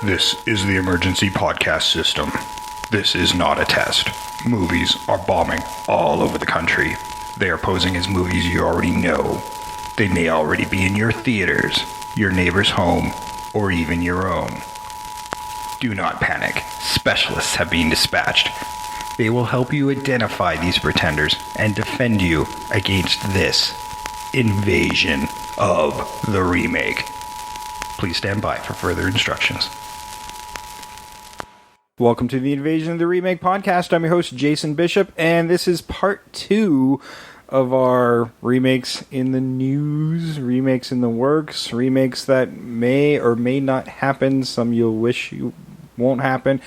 This is the emergency podcast system. This is not a test. Movies are bombing all over the country. They are posing as movies you already know. They may already be in your theaters, your neighbor's home, or even your own. Do not panic. Specialists have been dispatched. They will help you identify these pretenders and defend you against this invasion of the remake. Please stand by for further instructions. Welcome to the Invasion of the Remake podcast. I'm your host, Jason Bishop, and this is part 2 of our remakes in the news, remakes in the works, remakes that may or may not happen. Some you'll wish you won't happen.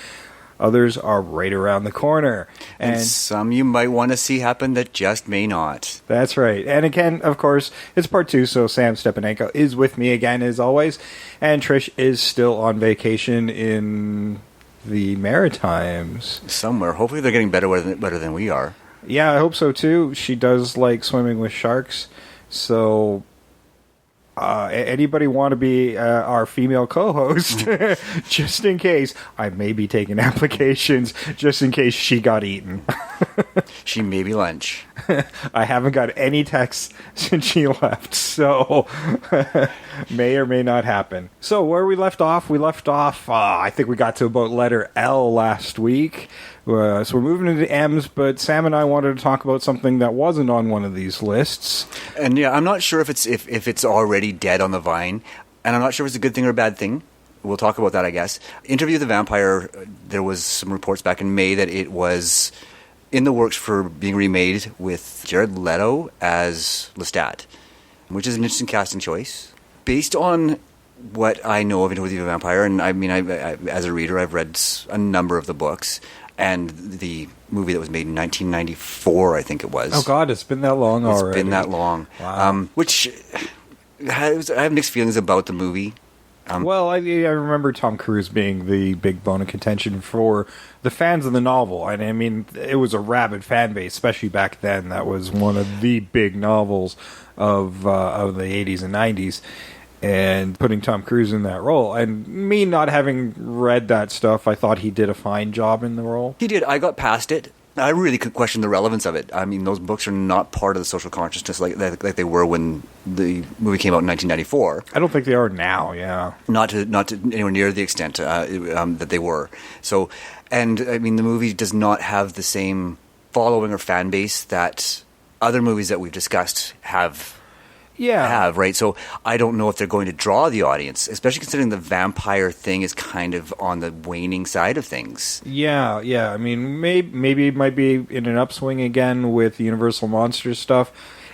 Others are right around the corner. And some you might want to see happen that just may not. That's right. And again, of course, it's part 2, so Sam Stepanenko is with me again as always. And Trish is still on vacation in the Maritimes. Somewhere. Hopefully they're getting better than we are. Yeah, I hope so too. She does like swimming with sharks. So, anybody want to be our female co-host? Just in case. I may be taking applications just in case she got eaten. She may be lunch. I haven't got any texts since she left, so may or may not happen. So where we left off, I think we got to about letter L last week. So we're moving into M's, but Sam and I wanted to talk about something that wasn't on one of these lists. And yeah, I'm not sure if it's already dead on the vine, and I'm not sure if it's a good thing or a bad thing. We'll talk about that, I guess. Interview with the Vampire, there was some reports back in May that it was in the works for being remade with Jared Leto as Lestat, which is an interesting casting choice. Based on what I know of Interview with the Vampire, and I mean, I as a reader, I've read a number of the books, and the movie that was made in 1994, I think it was. Oh, God, it's been that long already. It's been that long. Wow. Which, I have mixed feelings about the movie. Well, I remember Tom Cruise being the big bone of contention for the fans of the novel. And I mean, it was a rabid fan base, especially back then. That was one of the big novels of the 80s and 90s. And putting Tom Cruise in that role. And me not having read that stuff, I thought he did a fine job in the role. He did. I got past it. I really could question the relevance of it. I mean, those books are not part of the social consciousness like they were when the movie came out in 1994. I don't think they are now, yeah. Not to anywhere near the extent that they were. So, and I mean, the movie does not have the same following or fan base that other movies that we've discussed have. Right? So I don't know if they're going to draw the audience, especially considering the vampire thing is kind of on the waning side of things. Yeah. I mean, maybe it might be in an upswing again with Universal Monsters stuff.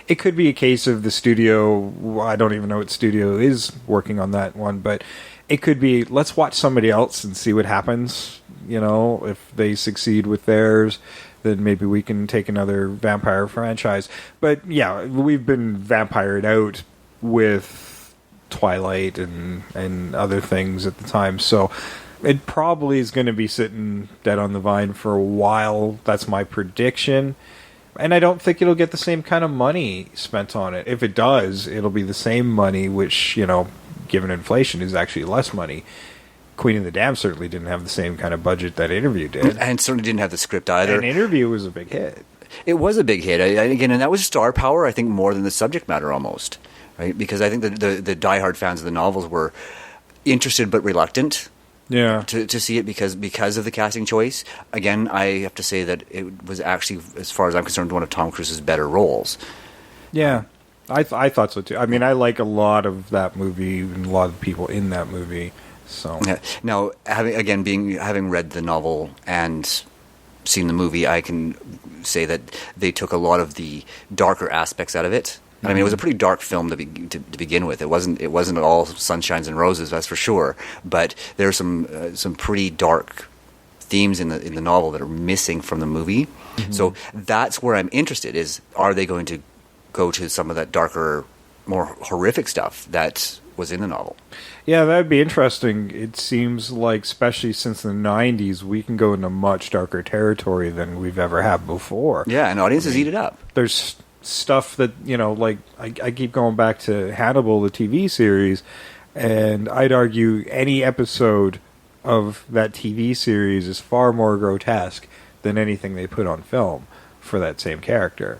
It could be a case of the studio, I don't even know what studio is working on that one, but it could be, let's watch somebody else and see what happens. You know, if they succeed with theirs, then maybe we can take another vampire franchise. But yeah, we've been vampired out with Twilight and other things at the time. So it probably is going to be sitting dead on the vine for a while. That's my prediction. And I don't think it'll get the same kind of money spent on it. If it does, it'll be the same money, which, you know, given inflation, is actually less money. Queen of the Damned certainly didn't have the same kind of budget that Interview did. And certainly didn't have the script either. And Interview was a big hit. It was a big hit. Again, and that was star power, I think, more than the subject matter almost. Right? Because I think the diehard fans of the novels were interested but reluctant to see it because of the casting choice. Again, I have to say that it was actually, as far as I'm concerned, one of Tom Cruise's better roles. Yeah. I thought so too. I mean, I like a lot of that movie and a lot of people in that movie. So yeah. Now, having read the novel and seen the movie, I can say that they took a lot of the darker aspects out of it. Mm-hmm. I mean, it was a pretty dark film to begin with. It wasn't all sunshines and roses, that's for sure. But there are some pretty dark themes in the novel that are missing from the movie. Mm-hmm. So that's where I'm interested. Is are they going to go to some of that darker, more horrific stuff that was in the novel? Yeah, that'd be interesting. It seems like, especially since the 90s, we can go into much darker territory than we've ever had before. Yeah, and audiences eat it up. There's stuff that, you know, like, I keep going back to Hannibal, the TV series, and I'd argue any episode of that TV series is far more grotesque than anything they put on film for that same character.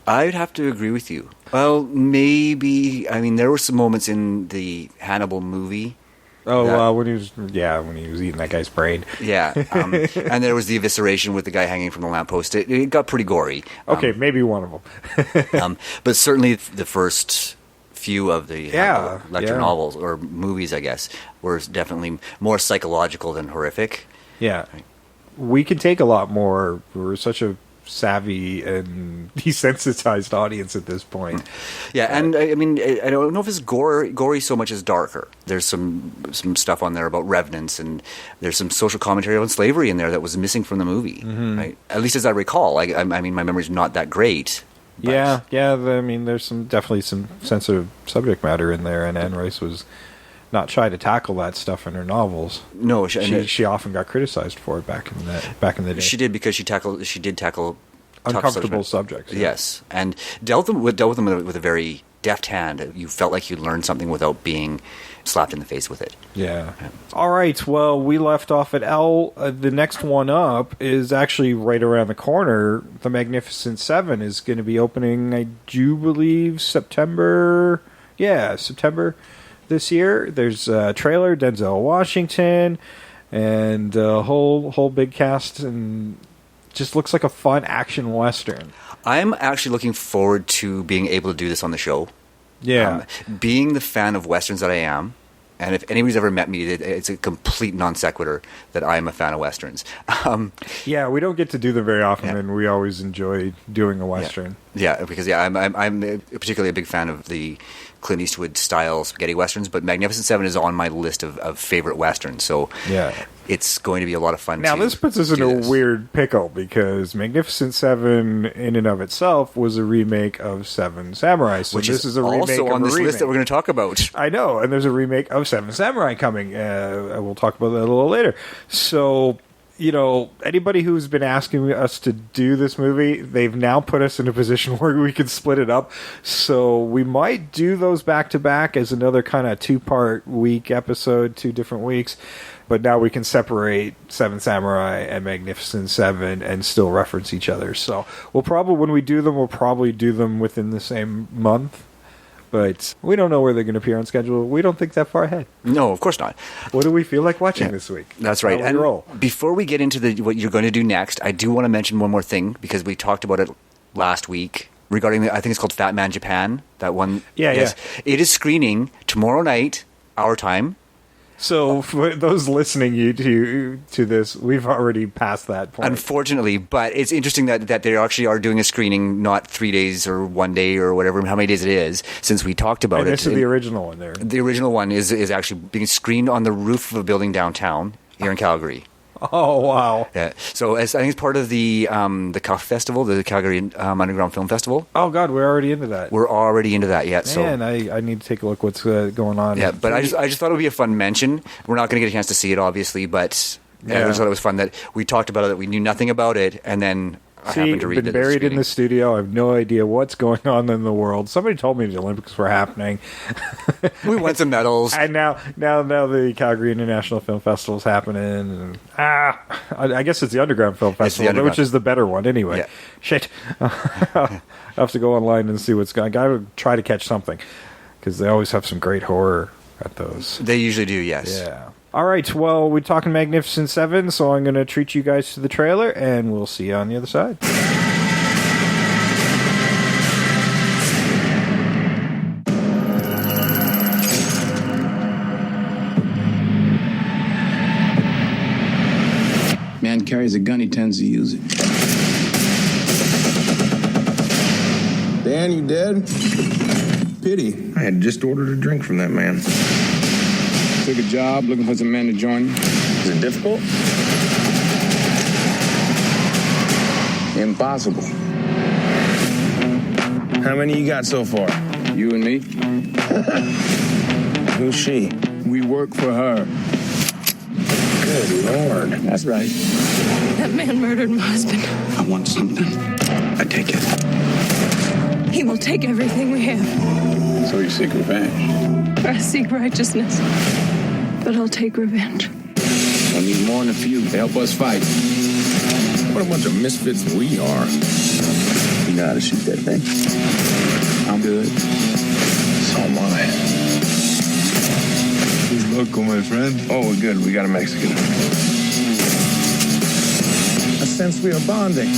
I'd have to agree with you. Well, maybe. I mean, there were some moments in the Hannibal movie. When he was eating that guy's brain. Yeah, and there was the evisceration with the guy hanging from the lamppost. It got pretty gory. Okay, maybe one of them. But certainly the first few of the Lecter novels or movies, I guess, were definitely more psychological than horrific. Yeah, we can take a lot more. We're such a savvy and desensitized audience at this point. Yeah, and I mean, I don't know if it's gory so much as darker. There's some stuff on there about revenants, and there's some social commentary on slavery in there that was missing from the movie. Mm-hmm. Right? At least as I recall. I mean, my memory's not that great. But. Yeah. I mean, there's definitely some sensitive subject matter in there, and Anne Rice was not shy to tackle that stuff in her novels. No, she often got criticized for it back in the day. She did, because she did tackle uncomfortable subjects. Yes, and dealt with them with a very deft hand. You felt like you learned something without being slapped in the face with it. Yeah. All right. Well, we left off at L. The next one up is actually right around the corner. The Magnificent Seven is going to be opening, I do believe, September. Yeah, September this year. There's a trailer, Denzel Washington, and a whole big cast, and just looks like a fun action western. I'm actually looking forward to being able to do this on the show. Yeah. Being the fan of westerns that I am, and if anybody's ever met me, it's a complete non sequitur that I am a fan of westerns. Yeah, we don't get to do them very often, and we always enjoy doing a western. Yeah, because I'm particularly a big fan of the Clint Eastwood style spaghetti westerns, but Magnificent Seven is on my list of favorite westerns. So it's going to be a lot of fun. Now this puts us in a weird pickle, because Magnificent Seven in and of itself was a remake of Seven Samurai, so which this is a remake also on of this remake. List that we're going to talk about. I know, and there's a remake of Seven Samurai coming. We'll talk about that a little later. So, you know, anybody who's been asking us to do this movie, they've now put us in a position where we can split it up. So we might do those back to back as another kind of 2-part week episode, 2 different weeks. But now we can separate Seven Samurai and Magnificent Seven and still reference each other. So we'll probably do them within the same month. But we don't know where they're going to appear on schedule. We don't think that far ahead. No, of course not. What do we feel like watching this week? That's right. And roll. Before we get into what you're going to do next, I do want to mention one more thing, because we talked about it last week regarding I think it's called Fat Man Japan. That one. Yeah. It is screening tomorrow night, our time. So for those listening to this, we've already passed that point. Unfortunately, but it's interesting that they actually are doing a screening, not 3 days or 1 day or whatever, how many days it is, since we talked about it. This is the original one there. The original one is actually being screened on the roof of a building downtown here in Calgary. Oh, wow. Yeah. So I think it's part of the CUF Festival, the Calgary Underground Film Festival. Oh, God, we're already into that. We're already into that, yeah. Man, I need to take a look what's going on. Yeah, but I just thought it would be a fun mention. We're not going to get a chance to see it, obviously, but I just thought it was fun that we talked about it, that we knew nothing about it, and then I happened to read been buried in the studio. I have no idea what's going on in the world. Somebody told me the Olympics were happening. We won some medals. And now the Calgary International Film Festival is happening. And, I guess it's the Underground Film Festival, which is the better one anyway. Yeah. Shit. I have to go online and see what's going on. I got to try to catch something, because they always have some great horror at those. They usually do, yes. Yeah. All right, well, we're talking Magnificent Seven, so I'm going to treat you guys to the trailer, and we'll see you on the other side. Man carries a gun, he tends to use it. Dan, you dead? Pity. I had just ordered a drink from that man. Took a job looking for some men to join you. Is it difficult? Impossible. How many you got so far? You and me, Who's she? we work for her. Good Lord. That's right. That man murdered my husband. I want something. I take it. He will take everything we have. So you seek revenge. I seek righteousness, but I'll take revenge. I need more than a few to help us fight. What a bunch of misfits we are. You know how to shoot that thing? I'm good. So am I. Who's local, my friend? Oh, we're good. We got a Mexican. I sense we are bonding.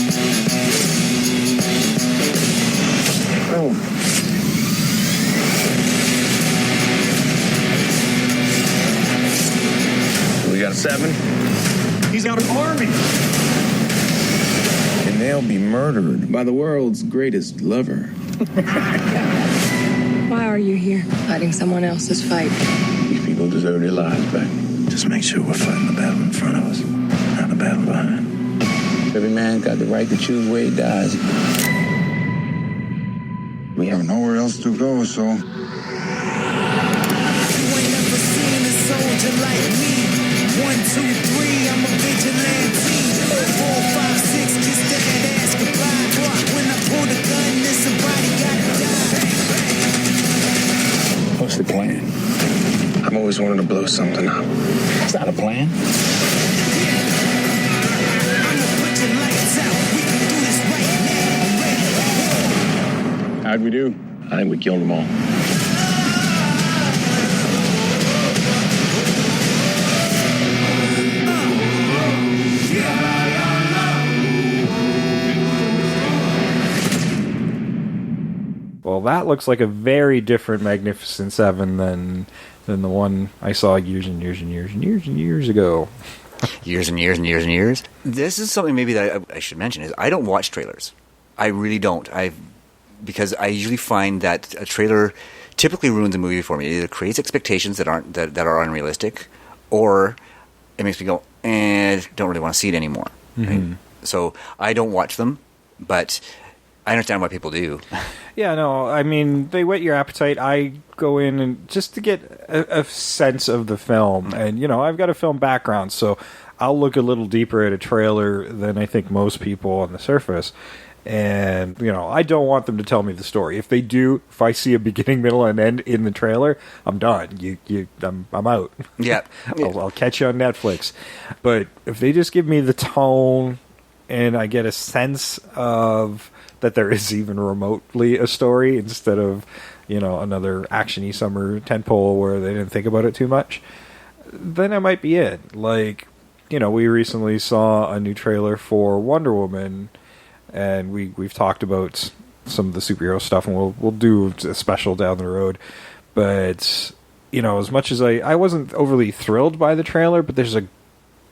Oh. We got a 7. He's got an army. And they'll be murdered by the world's greatest lover. Why are you here? Fighting someone else's fight. These people deserve their lives back. Just make sure we're fighting the battle in front of us, not the battle behind. Every man got the right to choose where he dies. We have nowhere else to go, so... You ain't never seen a soldier like me. 1, 2, 3, I'm a vigilante. 4, 5, 6, kiss that ass goodbye. When I pull the gun, then somebody gotta die. What's the plan? I've always wanted to blow something up. It's not a plan. I'ma put your lights out. We can do this right now. I'm ready. How'd we do? I think we killed them all. Well, that looks like a very different Magnificent Seven than the one I saw years and years and years and years and years ago. Years and years and years and years. This is something maybe that I should mention is I don't watch trailers. I really don't. Because I usually find that a trailer typically ruins a movie for me. It either creates expectations that are unrealistic, or it makes me go, don't really want to see it anymore. Mm-hmm. Right? So I don't watch them, but I understand why people do. Yeah, no, I mean, they whet your appetite. I go in and just to get a sense of the film. And, you know, I've got a film background, so I'll look a little deeper at a trailer than I think most people on the surface. And, you know, I don't want them to tell me the story. If they do, if I see a beginning, middle, and end in the trailer, I'm done. I'm out. Yeah. I'll catch you on Netflix. But if they just give me the tone and I get a sense of that there is even remotely a story instead of, you know, another action-y summer tentpole where they didn't think about it too much, then I might be in. Like, you know, we recently saw a new trailer for Wonder Woman, and we've talked about some of the superhero stuff, and we'll do a special down the road. But, you know, as much as I wasn't overly thrilled by the trailer, but there's a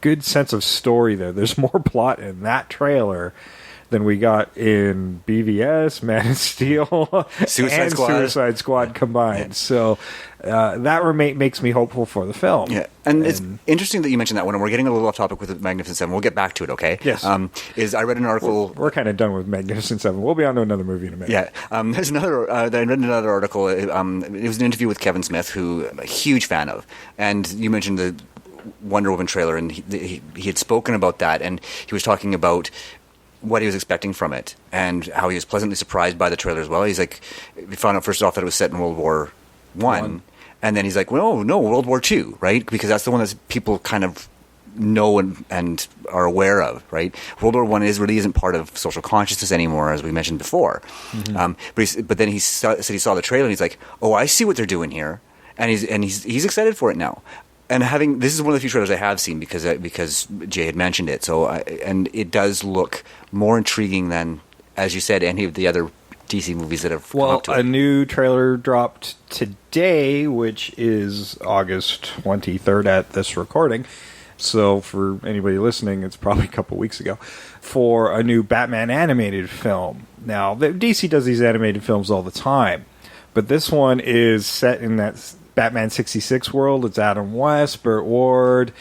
good sense of story there. There's more plot in that trailer than we got in BVS, Man of Steel, Suicide Squad combined. Yeah. So that makes me hopeful for the film. Yeah, and it's interesting that you mentioned that one. We're getting a little off topic with the Magnificent Seven. We'll get back to it, okay? Yes. I read an article... We're kind of done with Magnificent Seven. We'll be on to another movie in a minute. Yeah. There's another... I read another article. It was an interview with Kevin Smith, who I'm a huge fan of. And you mentioned the Wonder Woman trailer, and he had spoken about that, and he was talking about what he was expecting from it and how he was pleasantly surprised by the trailer as well. He's like, we found out first off that it was set in World War I, and then he's like, well, no, World War II, right? Because that's the one that people kind of know and are aware of, right? World War I really isn't part of social consciousness anymore, as we mentioned before. Mm-hmm. But then he said he saw the trailer and he's like, oh, I see what they're doing here, and he's excited for it now. And this is one of the few trailers I have seen because Jay had mentioned it. So and it does look more intriguing than, as you said, any of the other DC movies that have come up to it. A new trailer dropped today, which is August 23rd at this recording. So for anybody listening, it's probably a couple weeks ago, for a new Batman animated film. Now, DC does these animated films all the time, but this one is set in that Batman 66 world. It's Adam West, Burt Ward,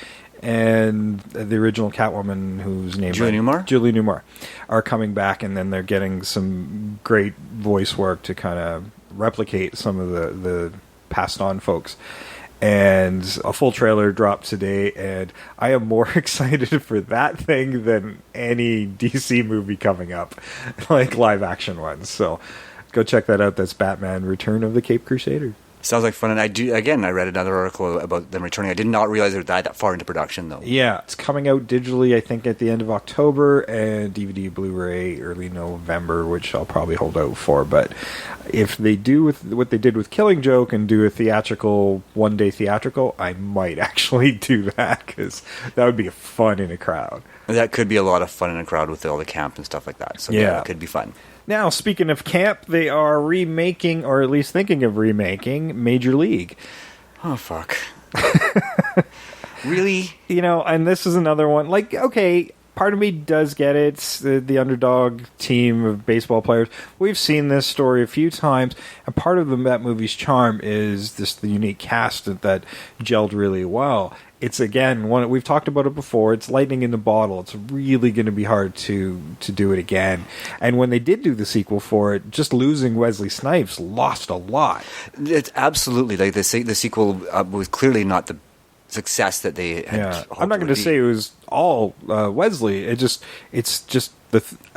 and the original Catwoman, whose name Julie Newmar, are coming back, and then they're getting some great voice work to kind of replicate some of the passed on folks. And a full trailer dropped today, and I am more excited for that thing than any DC movie coming up, like live action ones. So go check that out. That's Batman: Return of the Caped Crusader. Sounds like fun. And I read another article about them returning. I did not realize they were that far into production, though. Yeah, it's coming out digitally, I think, at the end of October, and DVD, Blu-ray, early November, which I'll probably hold out for. But if they do with what they did with Killing Joke and do a theatrical, one-day theatrical, I might actually do that, because that would be fun in a crowd. That could be a lot of fun in a crowd with all the camp and stuff like that. So yeah, it could be fun. Now, speaking of camp, they are remaking, or at least thinking of remaking, Major League. Oh, fuck. Really? You know, and this is another one. Like, okay, part of me does get it. It's the underdog team of baseball players. We've seen this story a few times, and part of that movie's charm is the unique cast that gelled really well. It's, again, one we've talked about it before. It's lightning in the bottle. It's really going to be hard to do it again. And when they did do the sequel for it, just losing Wesley Snipes lost a lot. It's absolutely like the sequel was clearly not the success that they had hoped. I'm not going to say it was all Wesley. It's just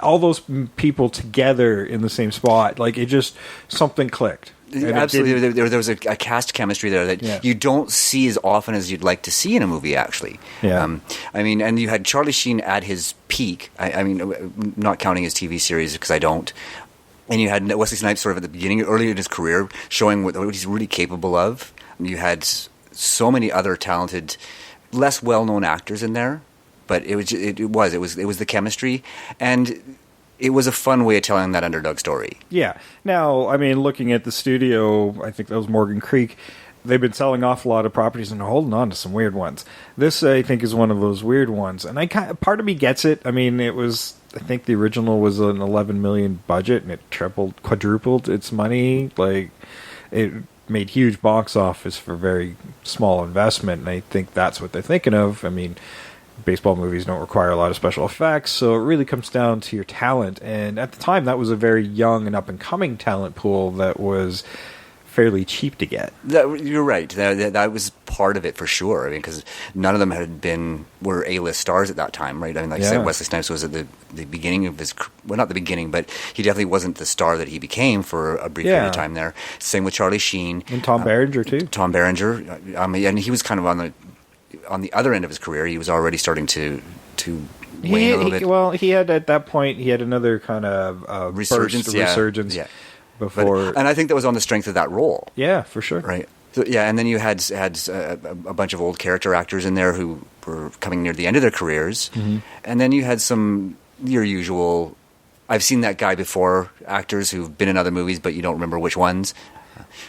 all those people together in the same spot. Like, it just, something clicked. Absolutely, there was a cast chemistry there that you don't see as often as you'd like to see in a movie, actually. Yeah. I mean, and you had Charlie Sheen at his peak. I mean, not counting his TV series, because I don't. And you had Wesley Snipes sort of at the beginning, early in his career, showing what he's really capable of. You had so many other talented, less well-known actors in there, but it was the chemistry, and it was a fun way of telling that underdog story. Yeah. Now, I mean, looking at the studio, I think that was Morgan Creek. They've been selling off a lot of properties and holding on to some weird ones. This, I think, is one of those weird ones, and part of me gets it. I mean, I think the original was an $11 million budget, and it quadrupled its money. Like, it made huge box office for very small investment, and I think that's what they're thinking of. I mean, baseball movies don't require a lot of special effects, so it really comes down to your talent. And at the time, that was a very young and up-and-coming talent pool that was fairly cheap to get. You're right. That was part of it for sure. I mean, because none of them were A-list stars at that time, right? I mean, like I said, Wesley Snipes was at the beginning of his, well, not the beginning, but he definitely wasn't the star that he became for a brief period of time there. Same with Charlie Sheen. And Tom Berenger, too. Tom Berenger. And he was kind of on the other end of his career. He was already starting to wane a little bit. Well, he had, at that point, another kind of resurgence. Yeah. Before, and I think that was on the strength of that role. Yeah, for sure. Right. So, yeah, and then you had a bunch of old character actors in there who were coming near the end of their careers. Mm-hmm. And then you had your usual, I've seen that guy before, actors who've been in other movies, but you don't remember which ones.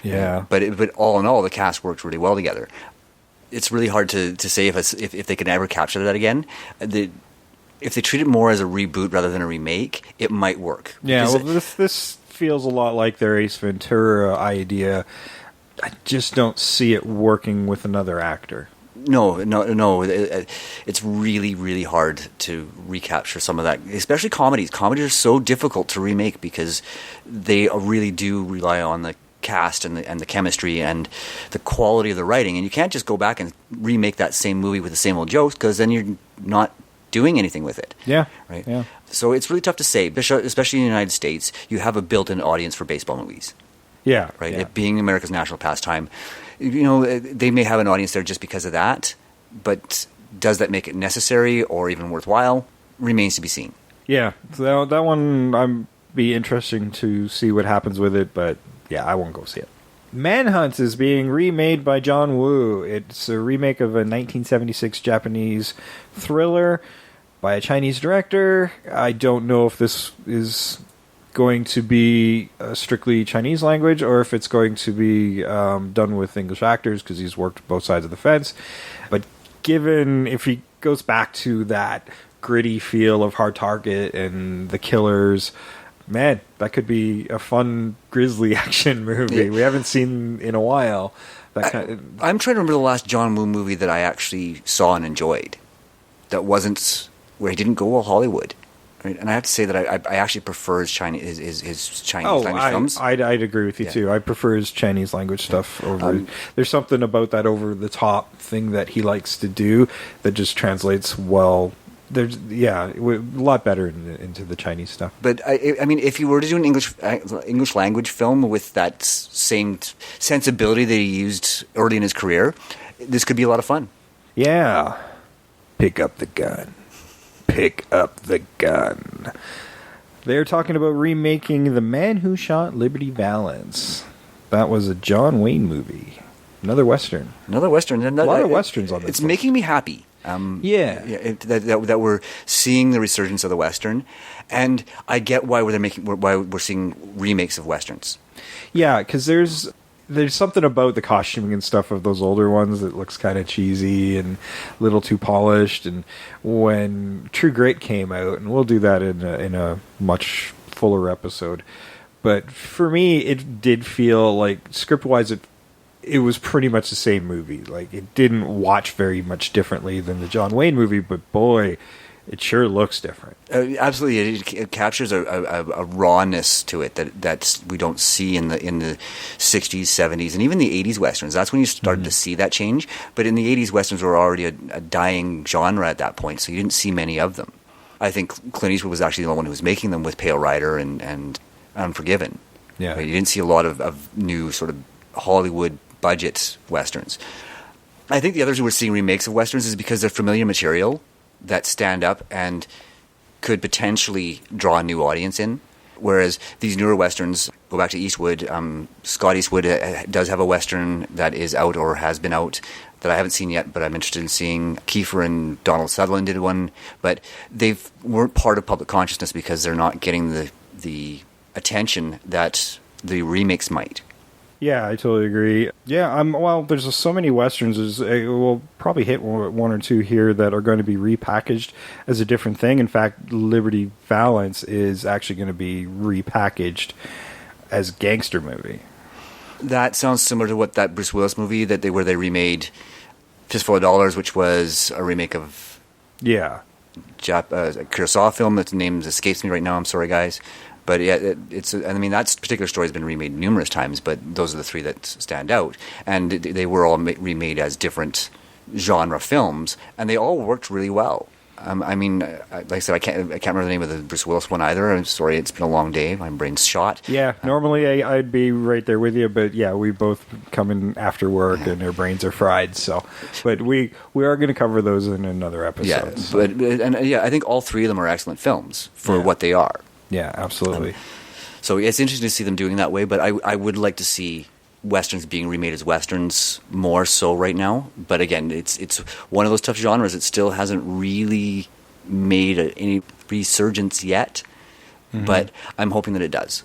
Yeah. But all in all, the cast works really well together. It's really hard to say if they can ever capture that again. If they treat it more as a reboot rather than a remake, it might work. Yeah, well, this feels a lot like their Ace Ventura idea. I just don't see it working with another actor. No. It's really, really hard to recapture some of that, especially comedies. Comedies are so difficult to remake because they really do rely on the cast and the chemistry and the quality of the writing. And you can't just go back and remake that same movie with the same old jokes, because then you're not doing anything with it. Yeah. Right? Yeah. So it's really tough to say, especially in the United States. You have a built-in audience for baseball movies. Yeah. Right? Yeah. It being America's national pastime. You know, they may have an audience there just because of that, but does that make it necessary or even worthwhile? Remains to be seen. Yeah. So that one, I'd be interesting to see what happens with it, but yeah, I won't go see it. Manhunt is being remade by John Woo. It's a remake of a 1976 Japanese thriller by a Chinese director. I don't know if this is going to be strictly Chinese language or if it's going to be done with English actors, because he's worked both sides of the fence. But given if he goes back to that gritty feel of Hard Target and The Killers, man, that could be a fun grisly action movie we haven't seen in a while. I'm trying to remember the last John Woo movie that I actually saw and enjoyed. That wasn't where he didn't go all Hollywood. Right? And I have to say that I actually prefer his Chinese language films. I'd agree with you too. I prefer his Chinese language stuff over. There's something about that over the top thing that he likes to do that just translates well there's a lot better into the Chinese stuff. But I mean, if you were to do an English language film with that same sensibility that he used early in his career, this could be a lot of fun. Yeah. Pick up the gun. Pick up the gun. They're talking about remaking The Man Who Shot Liberty Valance. That was a John Wayne movie. Another Western. Another Western. A lot of Westerns on this It's list. making me happy. That we're seeing the resurgence of the Western, and I get why we're seeing remakes of Westerns. Yeah, because there's something about the costuming and stuff of those older ones that looks kind of cheesy and a little too polished. And when True Grit came out, and we'll do that in a much fuller episode, but for me, it did feel like script-wise, it was pretty much the same movie. Like, it didn't watch very much differently than the John Wayne movie, but boy, it sure looks different. Absolutely, it captures a rawness to it that we don't see in the 60s, 70s, and even the 80s westerns. That's when you started to see that change. But in the 80s, westerns were already a dying genre at that point, so you didn't see many of them. I think Clint Eastwood was actually the one who was making them with Pale Rider and Unforgiven. Yeah, you didn't see a lot of new sort of Hollywood budget westerns. I think the others who are seeing remakes of westerns is because they're familiar material that stand up and could potentially draw a new audience in. Whereas these newer westerns, go back to Eastwood, Scott Eastwood does have a western that is out or has been out that I haven't seen yet, but I'm interested in seeing. Kiefer and Donald Sutherland did one, but they weren't part of public consciousness because they're not getting the attention that the remakes might. Yeah, I totally agree. Yeah, well, there's so many westerns. We'll probably hit one or two here that are going to be repackaged as a different thing. In fact, Liberty Valance is actually going to be repackaged as a gangster movie. That sounds similar to what that Bruce Willis movie where they remade Fistful of Dollars, which was a remake of a Kurosawa film. That name escapes me right now. I'm sorry, guys. But yeah, that particular story has been remade numerous times, but those are the three that stand out. And they were all remade as different genre films, and they all worked really well. Like I said, I can't remember the name of the Bruce Willis one either. I'm sorry, it's been a long day. My brain's shot. Yeah, normally I'd be right there with you, but yeah, we both come in after work and our brains are fried. So, but we are going to cover those in another episode. Yeah, so. I think all three of them are excellent films for what they are. Yeah, absolutely. So it's interesting to see them doing that way, but I would like to see westerns being remade as westerns more so right now. But again, it's one of those tough genres that still hasn't really made any resurgence yet. Mm-hmm. But I'm hoping that it does.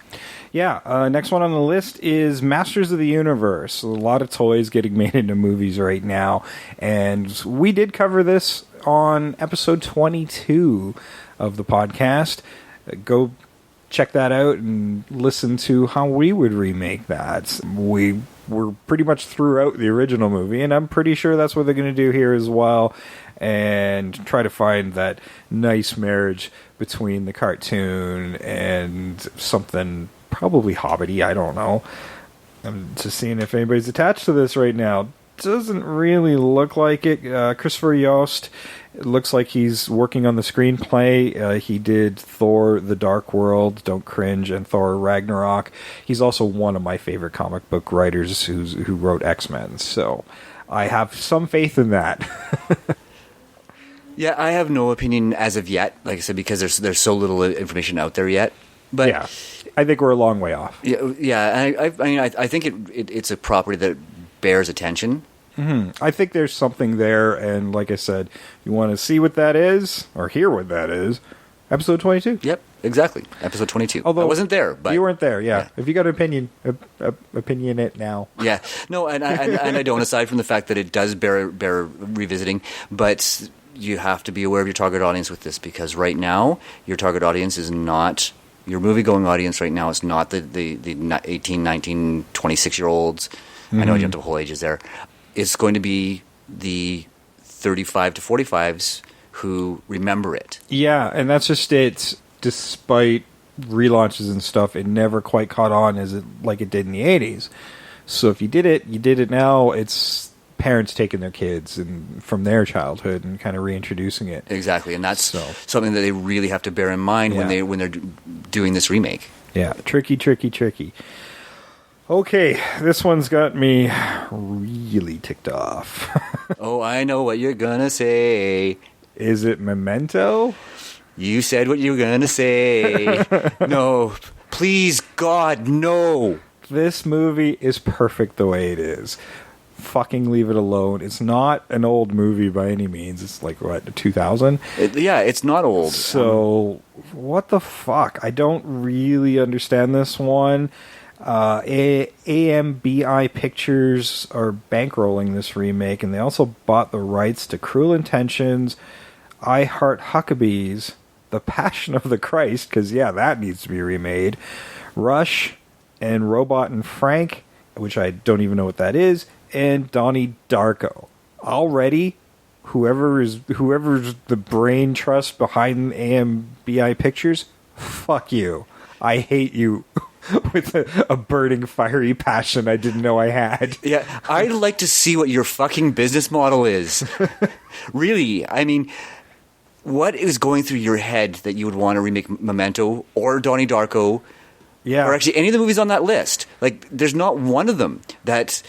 Yeah, next one on the list is Masters of the Universe. A lot of toys getting made into movies right now. And we did cover this on episode 22 of the podcast. Go check that out and listen to how we would remake that. We were pretty much throughout the original movie, and I'm pretty sure that's what they're going to do here as well, and try to find that nice marriage between the cartoon and something probably hobbity, I don't know. I'm just seeing if anybody's attached to this right now. Doesn't really look like it. Christopher Yost, it looks like he's working on the screenplay. He did Thor: The Dark World, Don't Cringe, and Thor: Ragnarok. He's also one of my favorite comic book writers who wrote X-Men. So I have some faith in that. Yeah, I have no opinion as of yet. Like I said, because there's so little information out there yet. But yeah, I think we're a long way off. Yeah. I think it's a property that bears attention. Mm-hmm. I think there's something there, and like I said, you want to see what that is, or hear what that is, episode 22. Yep, exactly. Episode 22. Although I wasn't there, but you weren't there, yeah. If you got an opinion, opinion it now. Yeah. No, and I don't, aside from the fact that it does bear revisiting, but you have to be aware of your target audience with this, because right now, your target audience is not... Your movie-going audience right now is not the 18, 19, 26-year-olds. Mm-hmm. I know you jumped to whole ages there. It's going to be the 35 to 45s who remember it. Yeah, and that's just it. Despite relaunches and stuff, it never quite caught on like it did in the 80s. So if you did it now. It's parents taking their kids and from their childhood and kind of reintroducing it. Exactly, and that's something that they really have to bear in mind when they're doing this remake. Yeah, tricky. Okay, this one's got me really ticked off. Oh, I know what you're gonna say. Is it Memento? You said what you were gonna say. No, please, God, no. This movie is perfect the way it is. Fucking leave it alone. It's not an old movie by any means. It's like, what, 2000? It's not old. So, what the fuck? I don't really understand this one. AMBI Pictures are bankrolling this remake, and they also bought the rights to Cruel Intentions, I Heart Huckabees, The Passion of the Christ, because, that needs to be remade, Rush, and Robot and Frank, which I don't even know what that is, and Donnie Darko. Already, whoever's the brain trust behind AMBI Pictures, fuck you. I hate you with a burning, fiery passion I didn't know I had. Yeah, I'd like to see what your fucking business model is. Really, I mean, what is going through your head that you would want to remake Memento or Donnie Darko? Yeah. Or actually any of the movies on that list. Like, there's not one of them that...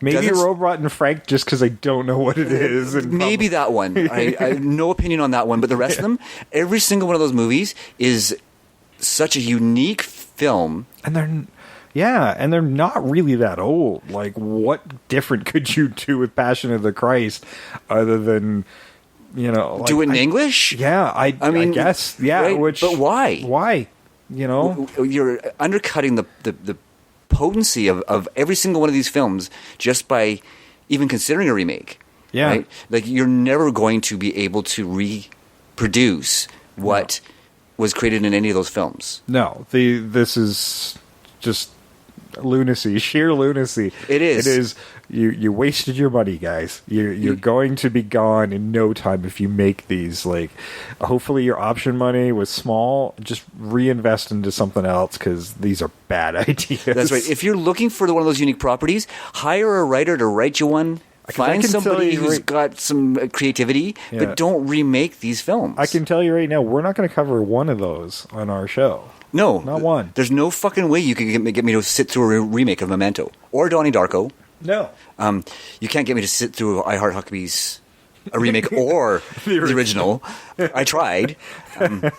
Maybe Robot and Frank, just because I don't know what it is. And maybe that one. I have no opinion on that one. But the rest of them, every single one of those movies is such a unique film. And they're not really that old. Like, what different could you do with Passion of the Christ other than, like, do it in English? Yeah, I mean, I guess. Yeah, right? But why? Why? You're undercutting the potency of every single one of these films just by even considering a remake. Yeah. Right? Like, you're never going to be able to reproduce what was created in any of those films. No. This is just lunacy, sheer lunacy. It is. It is. You wasted your money, guys. You're going to be gone in no time if you make these. Like, hopefully your option money was small. Just reinvest into something else, because these are bad ideas. That's right. If you're looking for one of those unique properties, hire a writer to write you one. Find somebody who's got some creativity, but don't remake these films. I can tell you right now, we're not going to cover one of those on our show. No. Not one. There's no fucking way you can get me to sit through a remake of Memento or Donnie Darko. No. You can't get me to sit through I Heart Huckabees, a remake, or the original. I tried. And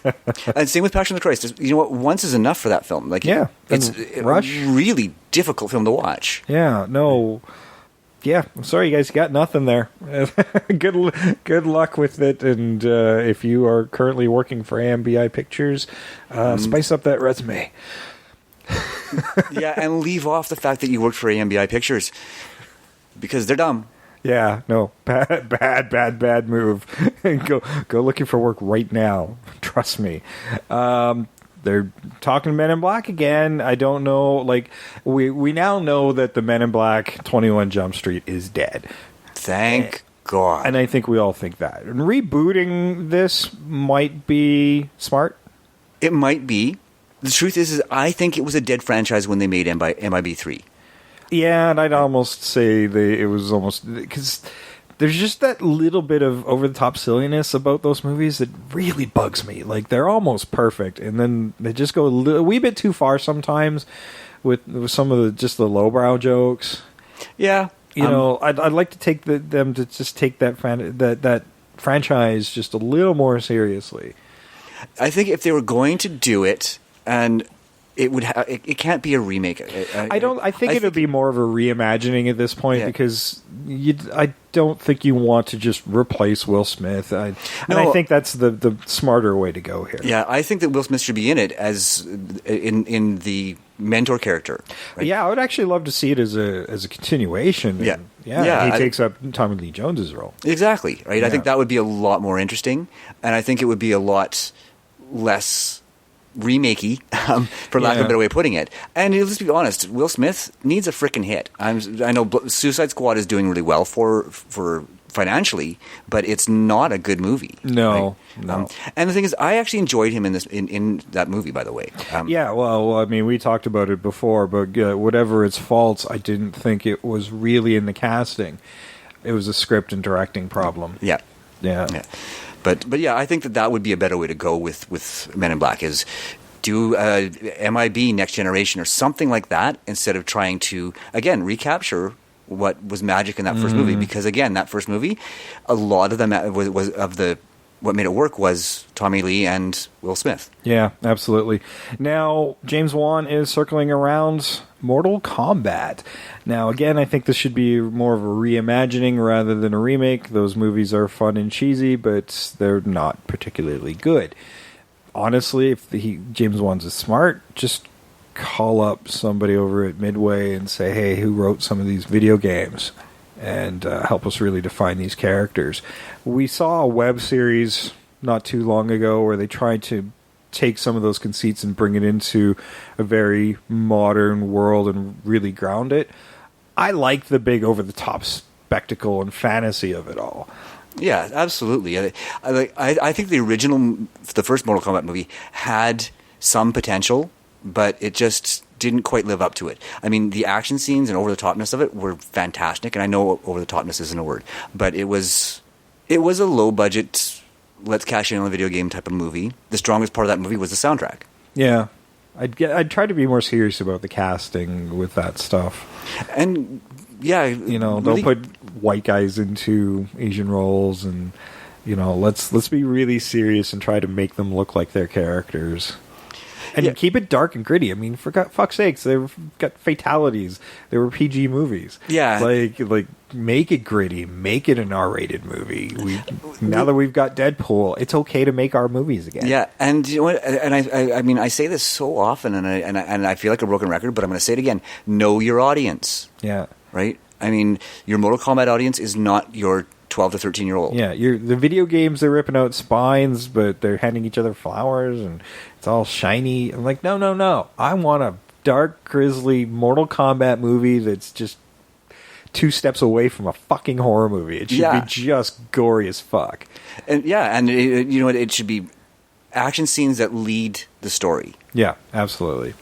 same with Passion of the Christ. You know what? Once is enough for that film. Like, it's Rush. a really difficult film to watch. Yeah, no. Yeah, I'm sorry, you guys. You got nothing there. Good luck with it. And if you are currently working for AMBI Pictures, spice up that resume. Yeah, and leave off the fact that you worked for AMBI Pictures, because they're dumb. Yeah, no, bad move. Go looking for work right now. Trust me. They're talking Men in Black again. I don't know. Like, we now know that the Men in Black 21 Jump Street is dead. Thank God. And I think we all think that. And rebooting this might be smart. It might be. The truth is I think it was a dead franchise when they made MIB3. Yeah, and I'd almost say it was almost... because there's just that little bit of over-the-top silliness about those movies that really bugs me. Like, they're almost perfect, and then they just go a wee bit too far sometimes with some of the lowbrow jokes. Yeah. I'd like to take them to just take that franchise just a little more seriously. I think if they were going to do it, and it would it can't be a remake. I think it would be more of a reimagining at this point, because I don't think you want to just replace Will Smith. I think that's the smarter way to go here. Yeah, I think that Will Smith should be in it as in the mentor character. Right? Yeah, I would actually love to see it as a continuation. Yeah. He takes up Tommy Lee Jones's role. Exactly. Right. Yeah. I think that would be a lot more interesting, and I think it would be a lot less remakey, for lack of a better way of putting it. And let's be honest, Will Smith needs a frickin' hit. I know Suicide Squad is doing really well for financially, but it's not a good movie. No, right? no. And the thing is, I actually enjoyed him in that movie, by the way. Well, I mean, we talked about it before, but whatever its faults, I didn't think it was really in the casting. It was a script and directing problem. Yeah. Yeah. But yeah, I think that would be a better way to go with Men in Black, is do MIB Next Generation or something like that, instead of trying to, again, recapture what was magic in that first movie. Because again, that first movie, a lot of them what made it work was Tommy Lee and Will Smith. Yeah, absolutely. Now, James Wan is circling around Mortal Kombat. Now, again, I think this should be more of a reimagining rather than a remake. Those movies are fun and cheesy, but they're not particularly good. Honestly, if James Wan's is smart, just call up somebody over at Midway and say, hey, who wrote some of these video games? And help us really define these characters. We saw a web series not too long ago where they tried to take some of those conceits and bring it into a very modern world and really ground it. I like the big over-the-top spectacle and fantasy of it all. Yeah, absolutely. I think the first Mortal Kombat movie had some potential, but it just didn't quite live up to it. I mean, the action scenes and over-the-topness of it were fantastic, and I know over-the-topness isn't a word, but it was a low-budget, let's cash in on a video game type of movie. The strongest part of that movie was the soundtrack. Yeah. I'd try to be more serious about the casting with that stuff. And, yeah... Don't put white guys into Asian roles, and, let's be really serious and try to make them look like their characters. And keep it dark and gritty. I mean, for fuck's sakes, they've got fatalities. They were PG movies. Yeah. Like make it gritty. Make it an R-rated movie. Now that we've got Deadpool, it's okay to make our movies again. Yeah, and you know what? And I mean, I say this so often, and I feel like a broken record, but I'm going to say it again. Know your audience. Yeah. Right? I mean, your Mortal Kombat audience is not your 12 to 13-year-old. Yeah, the video games, they're ripping out spines, but they're handing each other flowers, and it's all shiny. I'm like, no. I want a dark, grisly Mortal Kombat movie that's just 2 steps away from a fucking horror movie. It should be just gory as fuck. And it should be action scenes that lead the story. Yeah, absolutely.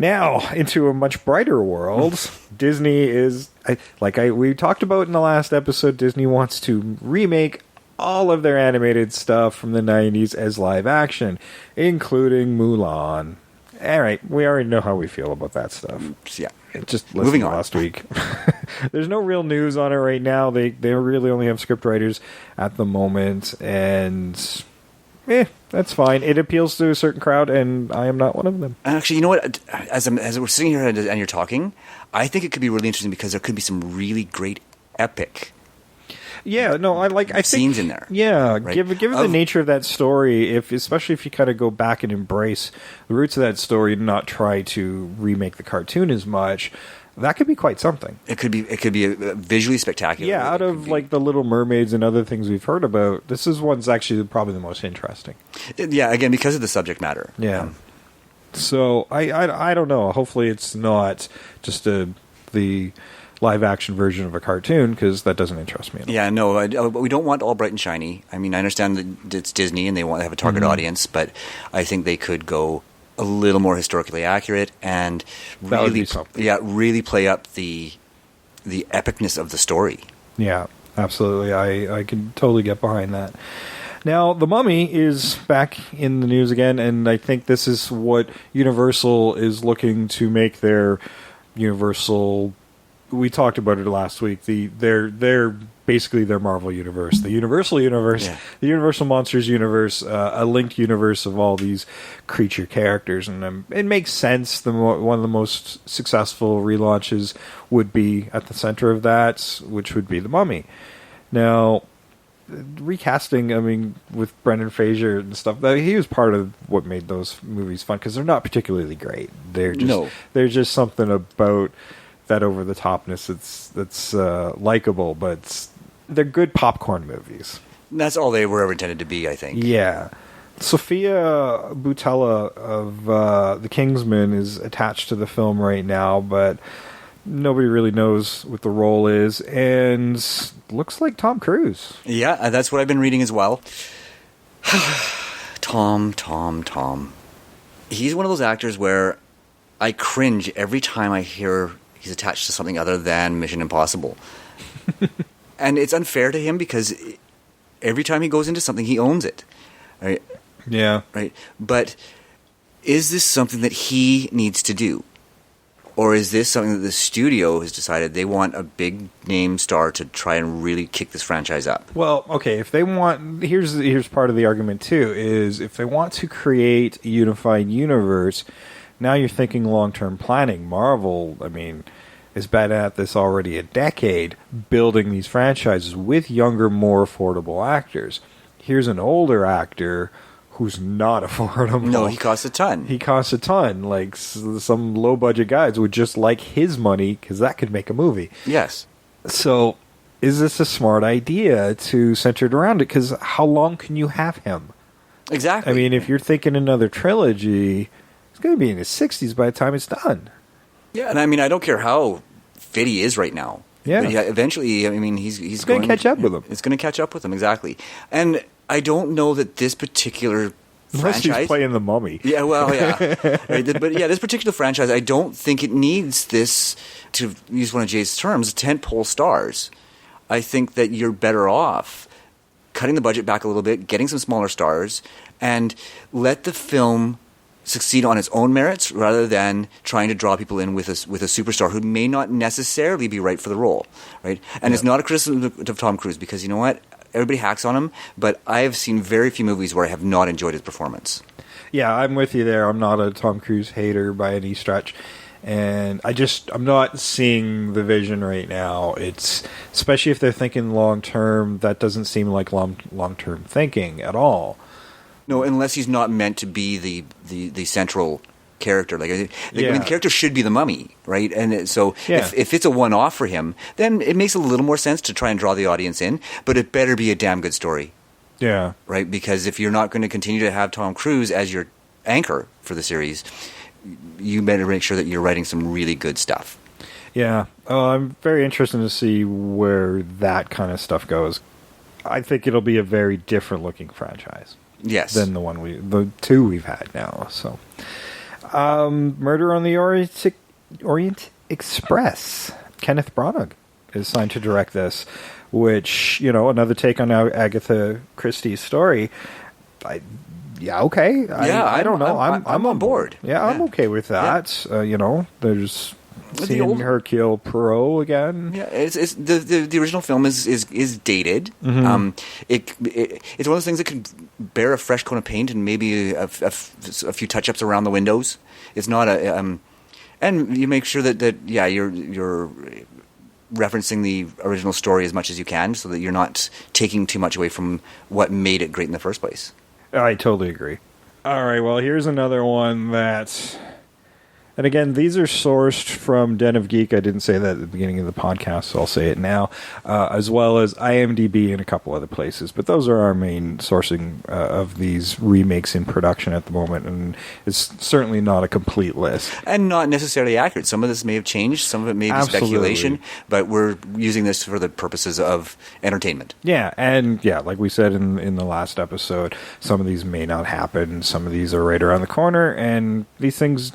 Now, into a much brighter world, Disney is, we talked about in the last episode, Disney wants to remake all of their animated stuff from the 90s as live action, including Mulan. All right, we already know how we feel about that stuff. Yeah. Just moving on. Last week. There's no real news on it right now. They really only have script writers at the moment, and... that's fine. It appeals to a certain crowd, and I am not one of them. Actually, you know what? As we're sitting here and you're talking, I think it could be really interesting because there could be some really great epic. Yeah, no, I think scenes in there. Yeah, right? given the nature of that story, especially if you kind of go back and embrace the roots of that story and not try to remake the cartoon as much. That could be quite something. It could be visually spectacular. Yeah, out of the Little Mermaids and other things we've heard about, this is one's actually probably the most interesting. Yeah, again, because of the subject matter. Yeah. So I don't know. Hopefully it's not just the live action version of a cartoon, because that doesn't interest me at all. Yeah, no, we don't want all bright and shiny. I mean, I understand that it's Disney and they want to have a target audience, but I think they could go a little more historically accurate and really play up the epicness of the story. Yeah, absolutely. I can totally get behind that. Now, The Mummy is back in the news again, and I think this is what Universal is looking to make their Universal... We talked about it last week. They're basically their Marvel universe, the Universal universe, the Universal Monsters universe, a linked universe of all these creature characters, and it makes sense. One of the most successful relaunches would be at the center of that, which would be The Mummy. Now, recasting, I mean, with Brendan Fraser and stuff, he was part of what made those movies fun, because they're not particularly great. There's just something about that over the topness that's likable, but they're good popcorn movies. That's all they were ever intended to be, I think. Yeah. Sophia Boutella of The Kingsman is attached to the film right now, but nobody really knows what the role is, and looks like Tom Cruise. Yeah, that's what I've been reading as well. Tom. He's one of those actors where I cringe every time I hear he's attached to something other than Mission Impossible. And it's unfair to him because every time he goes into something, he owns it. Right? Yeah. Right. But is this something that he needs to do? Or is this something that the studio has decided they want a big name star to try and really kick this franchise up? Well, okay, if they want, here's part of the argument too, is if they want to create a unified universe, now you're thinking long-term planning. Marvel, I mean, has been at this already a decade, building these franchises with younger, more affordable actors. Here's an older actor who's not affordable. No, he costs a ton. He costs a ton. Like, some low-budget guys would just like his money, because that could make a movie. Yes. So, is this a smart idea to center it around it? Because how long can you have him? Exactly. I mean, if you're thinking another trilogy, it's going to be in his 60s by the time it's done. Yeah, and I mean, I don't care how fit he is right now. Yeah. But eventually, I mean, he's going to catch up with him. It's going to catch up with him, exactly. And I don't know that this particular Unless franchise... he's playing the Mummy. Yeah, well, yeah. Right, but yeah, this particular franchise, I don't think it needs this, to use one of Jay's terms, tentpole stars. I think that you're better off cutting the budget back a little bit, getting some smaller stars, and let the film succeed on its own merits rather than trying to draw people in with a superstar who may not necessarily be right for the role, right? And It's not a criticism of Tom Cruise, because you know what? Everybody hacks on him, but I have seen very few movies where I have not enjoyed his performance. Yeah, I'm with you there. I'm not a Tom Cruise hater by any stretch. And I'm not seeing the vision right now. It's, especially if they're thinking long term, that doesn't seem like long term thinking at all. No, unless he's not meant to be the central character. Like I mean, the character should be the Mummy, right? And so if it's a one-off for him, then it makes a little more sense to try and draw the audience in, but it better be a damn good story. Yeah. Right? Because if you're not going to continue to have Tom Cruise as your anchor for the series, you better make sure that you're writing some really good stuff. Yeah. I'm very interested to see where that kind of stuff goes. I think it'll be a very different looking franchise. Yes. Than the two we've had now. So, Murder on the Orient Express. Kenneth Branagh is signed to direct this, which, another take on Agatha Christie's story. I don't know. I'm on board. Yeah, I'm okay with that. Yeah. There's seeing her kill Poirot again. Yeah, it's the original film is dated. Mm-hmm. It's one of those things that could bear a fresh coat of paint and maybe a few touch-ups around the windows. It's not and you make sure that you're referencing the original story as much as you can, so that you're not taking too much away from what made it great in the first place. I totally agree. All right, well, here's another one that... And again, these are sourced from Den of Geek. I didn't say that at the beginning of the podcast, so I'll say it now, as well as IMDb and a couple other places. But those are our main sourcing of these remakes in production at the moment, and it's certainly not a complete list. And not necessarily accurate. Some of this may have changed, some of it may be speculation, but we're using this for the purposes of entertainment. Yeah, and like we said in the last episode, some of these may not happen, some of these are right around the corner, and these things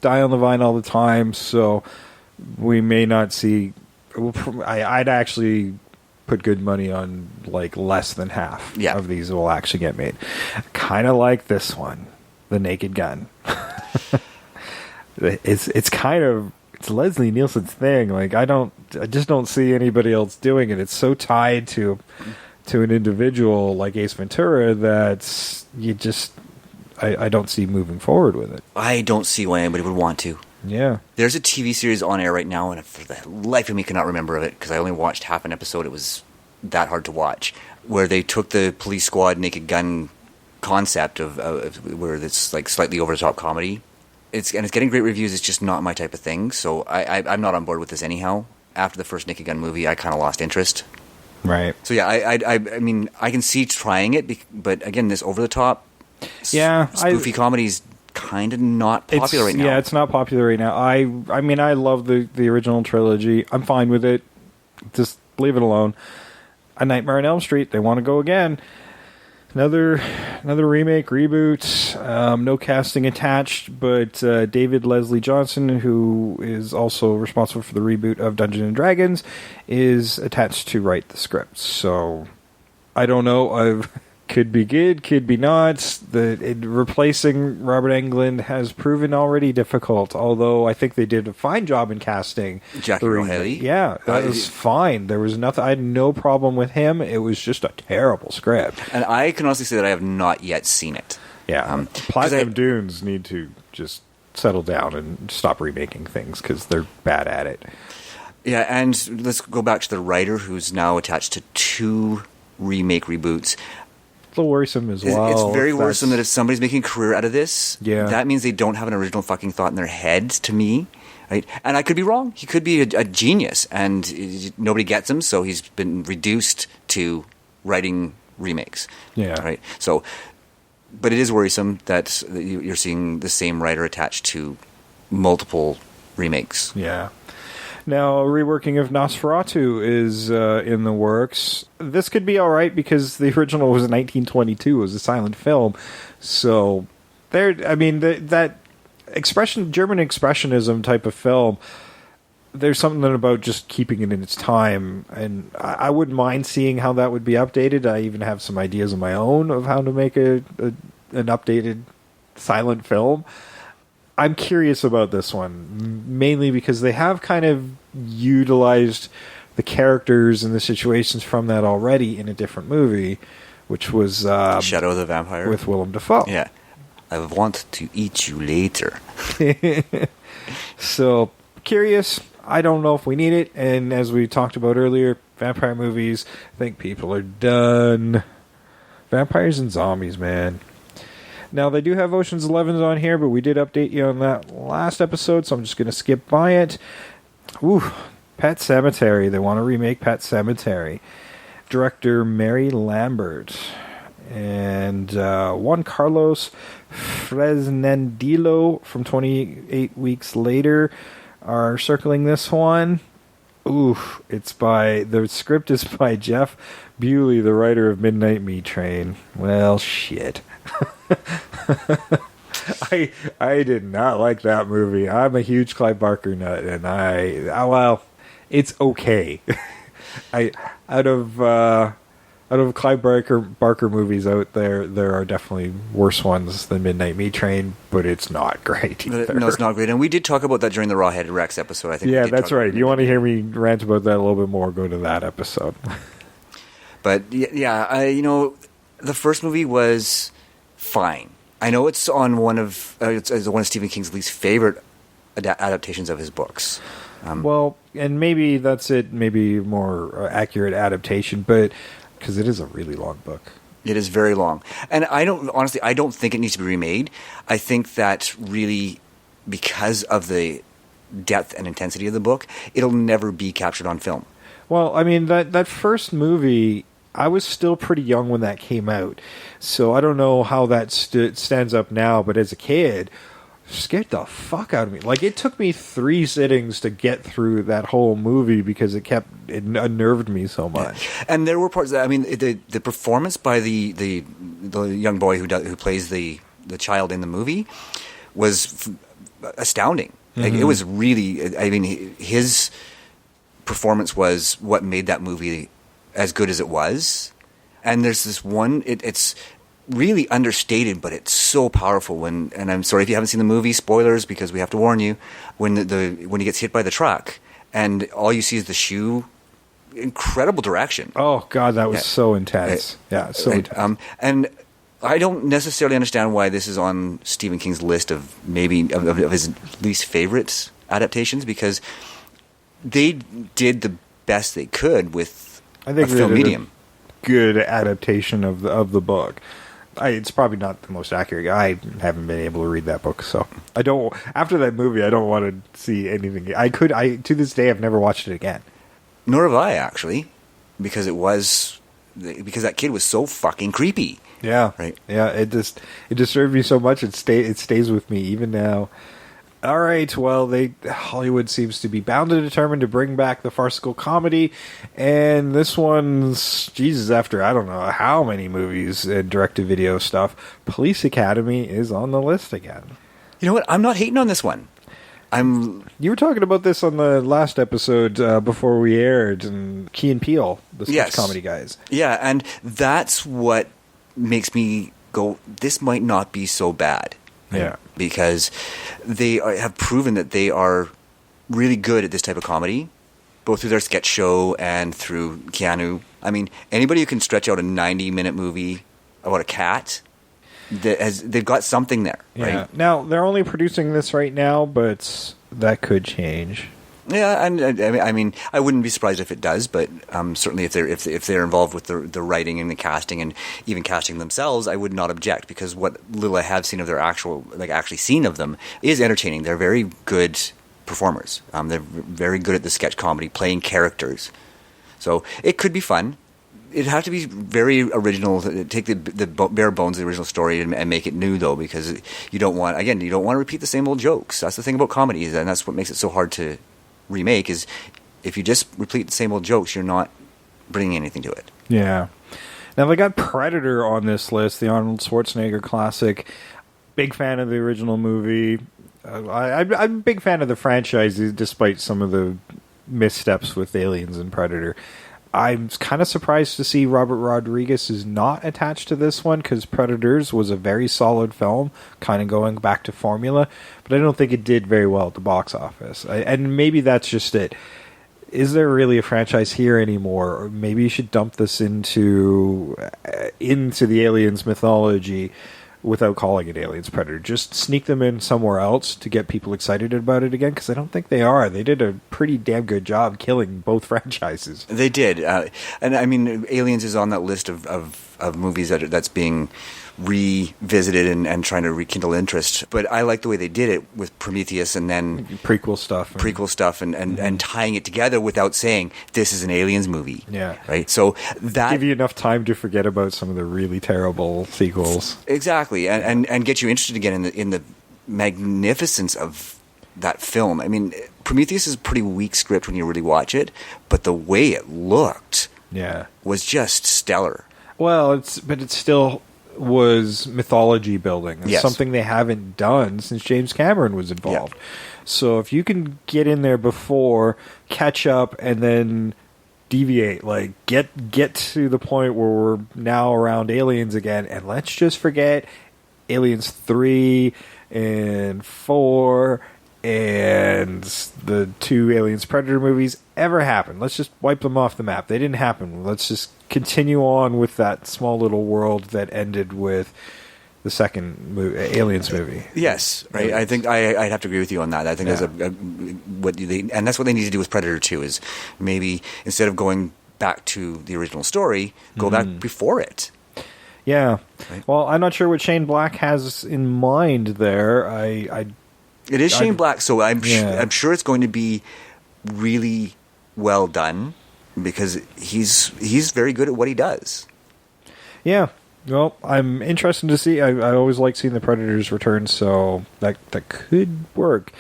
die on the vine all the time, so we may not see... I'd actually put good money on like less than half of these will actually get made. Kind of like this one, The Naked Gun. It's Leslie Nielsen's thing. Like I just don't see anybody else doing it. It's so tied to an individual like Ace Ventura that you just... I don't see moving forward with it. I don't see why anybody would want to. Yeah. There's a TV series on air right now, and for the life of me cannot remember of it, because I only watched half an episode. It was that hard to watch, where they took the Police Squad Naked Gun concept of where it's like slightly over-the-top comedy. It's getting great reviews. It's just not my type of thing, so I'm not on board with this anyhow. After the first Naked Gun movie, I kind of lost interest. Right. So yeah, I mean, I can see trying it, but again, this over-the-top spoofy comedy's kind of not popular right now. Yeah, it's not popular right now. I mean, I love the original trilogy. I'm fine with it. Just leave it alone. A Nightmare on Elm Street, they want to go again. Another remake, reboot, no casting attached, but David Leslie Johnson, who is also responsible for the reboot of Dungeons & Dragons, is attached to write the script. So, I don't know. Could be good, could be not. Replacing Robert Englund has proven already difficult, although I think they did a fine job in casting. Jackie O'Haley? Yeah, that was fine. There was nothing. I had no problem with him. It was just a terrible script. And I can honestly say that I have not yet seen it. Yeah, Platinum Dunes need to just settle down and stop remaking things because they're bad at it. Yeah, and let's go back to the writer who's now attached to 2 remake reboots. A little worrisome as well. It's very worrisome that if somebody's making a career out of this, yeah, that means they don't have an original fucking thought in their head, to me. Right? And I could be wrong. He could be a genius, and nobody gets him, so he's been reduced to writing remakes. Yeah. Right? So, but it is worrisome that you're seeing the same writer attached to multiple remakes. Yeah. Now, a reworking of Nosferatu is in the works. This could be all right because the original was 1922. It was a silent film. So, that German expressionism type of film, there's something about just keeping it in its time. And I wouldn't mind seeing how that would be updated. I even have some ideas of my own of how to make an updated silent film. I'm curious about this one, mainly because they have kind of utilized the characters and the situations from that already in a different movie, which was Shadow of the Vampire with Willem Dafoe. Yeah, I want to eat you later. So curious. I don't know if we need it, and as we talked about earlier, vampire movies, I think people are done. Vampires and zombies, man. Now, they do have Ocean's 11s on here, but we did update you on that last episode, so I'm just going to skip by it. Ooh, Pet Sematary. They want to remake Pet Sematary. Director Mary Lambert. And Juan Carlos Fresnandillo from 28 Weeks Later are circling this one. Ooh, the script is by Jeff Bewley, the writer of Midnight Meat Train. Well, shit. I did not like that movie. I'm a huge Clive Barker nut, and it's okay. Out of Clive Barker movies out there are definitely worse ones than Midnight Meat Train, but it's not great either. No, it's not great. And we did talk about that during the Rawhead Rex episode, I think. Yeah, that's right. You want to hear me rant about that a little bit more, go to that episode. But yeah, the first movie was fine. I know it's on one of Stephen King's least favorite adaptations of his books. Well, and maybe that's it. Maybe more accurate adaptation, but because it is a really long book. It is very long, and I don't think it needs to be remade. I think that really, because of the depth and intensity of the book, it'll never be captured on film. Well, I mean that first movie, I was still pretty young when that came out, so I don't know how that stands up now. But as a kid, it scared the fuck out of me. Like, it took me 3 sittings to get through that whole movie because it unnerved me so much. Yeah. And there were parts that, the performance by the young boy who plays the child in the movie was astounding. Mm-hmm. Like, it was really, his performance was what made that movie as good as it was. And there's this one, it's really understated, but it's so powerful and I'm sorry if you haven't seen the movie, spoilers, because we have to warn you, when he gets hit by the truck and all you see is the shoe, incredible direction. Oh god, that was so intense. Intense. And I don't necessarily understand why this is on Stephen King's list of his least favorite adaptations, because they did the best they could with a film medium. Good adaptation of the book. It's probably not the most accurate. I haven't been able to read that book, so I don't. After that movie, I don't want to see anything. To this day, I've never watched it again. Nor have I, actually, because that kid was so fucking creepy. Yeah, right. Yeah, it disturbed me so much. It stays with me even now. All right, well, Hollywood seems to be bound and determined to bring back the farcical comedy, and this one's, Jesus, after I don't know how many movies and direct-to-video stuff, Police Academy is on the list again. You know what? I'm not hating on this one. You were talking about this on the last episode before we aired, and Key and Peele, the sketch comedy guys. Yeah, and that's what makes me go, this might not be so bad. Yeah. Because they have proven that they are really good at this type of comedy, both through their sketch show and through Keanu. I mean, anybody who can stretch out a 90-minute movie about a cat, they've got something there, yeah. right? Now, they're only producing this right now, but that could change. Yeah, and I mean, I wouldn't be surprised if it does, but certainly if they're involved with the writing and the casting and even casting themselves, I would not object, because what little I have seen of their actually seen of them is entertaining. They're very good performers. They're very good at the sketch comedy, playing characters. So it could be fun. It'd have to be very original. Take the bare bones of the original story and make it new, though, because you don't want to repeat the same old jokes. That's the thing about comedy, and that's what makes it so hard to remake, is if you just repeat the same old jokes, you're not bringing anything to it. Yeah. Now, they got Predator on this list, the Arnold Schwarzenegger classic. Big fan of the original movie. I'm a big fan of the franchise, despite some of the missteps with Aliens and Predator. I'm kind of surprised to see Robert Rodriguez is not attached to this one, because Predators was a very solid film, kind of going back to formula, but I don't think it did very well at the box office. And maybe that's just it. Is there really a franchise here anymore? Or maybe you should dump this into the Aliens mythology without calling it Aliens Predator. Just sneak them in somewhere else to get people excited about it again, because I don't think they are. They did a pretty damn good job killing both franchises. They did. And I mean, Aliens is on that list of movies that's being revisited and trying to rekindle interest. But I like the way they did it with Prometheus and then prequel stuff and tying it together without saying this is an Aliens movie. Yeah. Right. So that give you enough time to forget about some of the really terrible sequels. Exactly. And get you interested again in the magnificence of that film. I mean, Prometheus is a pretty weak script when you really watch it, but the way it looked was just stellar. Well, it still was mythology building. It's yes. something they haven't done since James Cameron was involved. Yeah. So if you can get in there before, catch up, and then deviate, like get to the point where we're now around Aliens again, and let's just forget Aliens 3 and 4 and the 2 Aliens Predator movies ever happened. Let's just wipe them off the map. They didn't happen. Let's just continue on with that small little world that ended with the second Aliens movie. Yes, right. I think I'd have to agree with you on that. I think there's and that's what they need to do with Predator 2, is maybe instead of going back to the original story, go back before it. Yeah. Right? Well, I'm not sure what Shane Black has in mind there. It is Shane Black, so I'm sure it's going to be really well done, because he's very good at what he does. Yeah. Well, I'm interested to see. I always like seeing the Predators return, so that could work.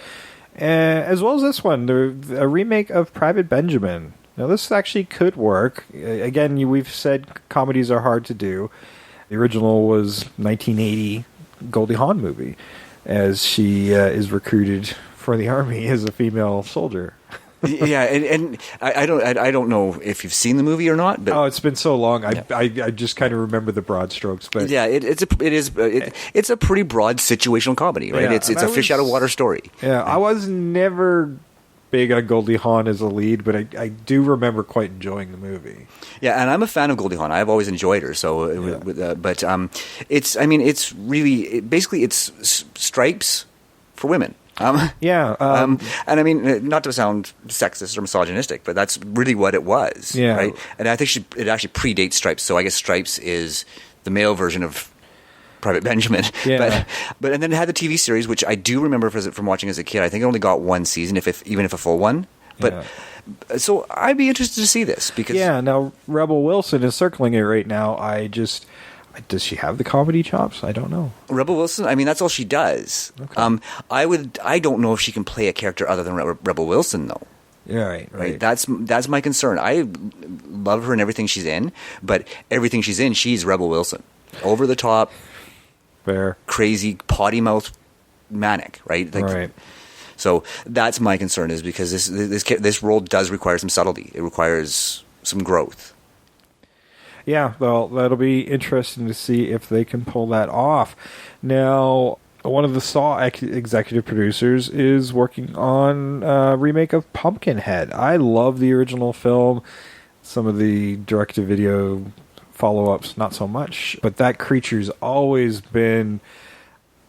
As well as this one, a remake of Private Benjamin. Now, this actually could work. Again, we've said comedies are hard to do. The original was 1980 Goldie Hawn movie, as she is recruited for the army as a female soldier. Yeah, and I don't know if you've seen the movie or not. But it's been so long. I just kind of remember the broad strokes. But yeah, it's a pretty broad situational comedy, right? Yeah, it's a fish out of water story. Yeah, I was never big on Goldie Hawn as a lead, but I do remember quite enjoying the movie. Yeah, and I'm a fan of Goldie Hawn. I've always enjoyed her. So, but it's really basically it's Stripes for women. And I mean, not to sound sexist or misogynistic, but that's really what it was. Yeah. Right? And I think it actually predates Stripes. So I guess Stripes is the male version of Private Benjamin. Yeah. But and then it had the TV series, which I do remember from watching as a kid. I think it only got one season, even if a full one. But so I'd be interested to see this, because now Rebel Wilson is circling it right now. Does she have the comedy chops? I don't know. Rebel Wilson, I mean, that's all she does. Okay. I don't know if she can play a character other than Rebel Wilson, though. Yeah, right. That's my concern. I love her in everything she's in, but everything she's in, she's Rebel Wilson. Over the top, Fair. crazy, potty mouth, manic, right? Right. So that's my concern, is because this role does require some subtlety. It requires some growth. Yeah, well, that'll be interesting to see if they can pull that off. Now, one of the Saw executive producers is working on a remake of Pumpkinhead. I love the original film. Some of the direct-to-video follow-ups, not so much. But that creature's always been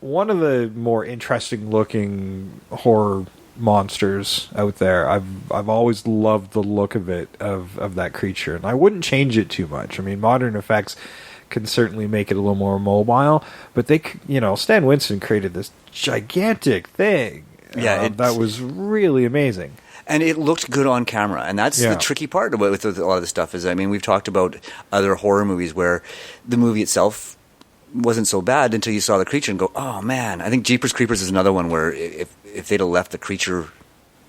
one of the more interesting-looking horror monsters out there. I've always loved the look of it, of that creature, and I wouldn't change it too much. I mean, modern effects can certainly make it a little more mobile, but Stan Winston created this gigantic thing. Yeah, that was really amazing. And it looked good on camera, and that's the tricky part with a lot of this stuff. Is, I mean, we've talked about other horror movies where the movie itself wasn't so bad until you saw the creature and go, oh man. I think Jeepers Creepers is another one where if they'd have left the creature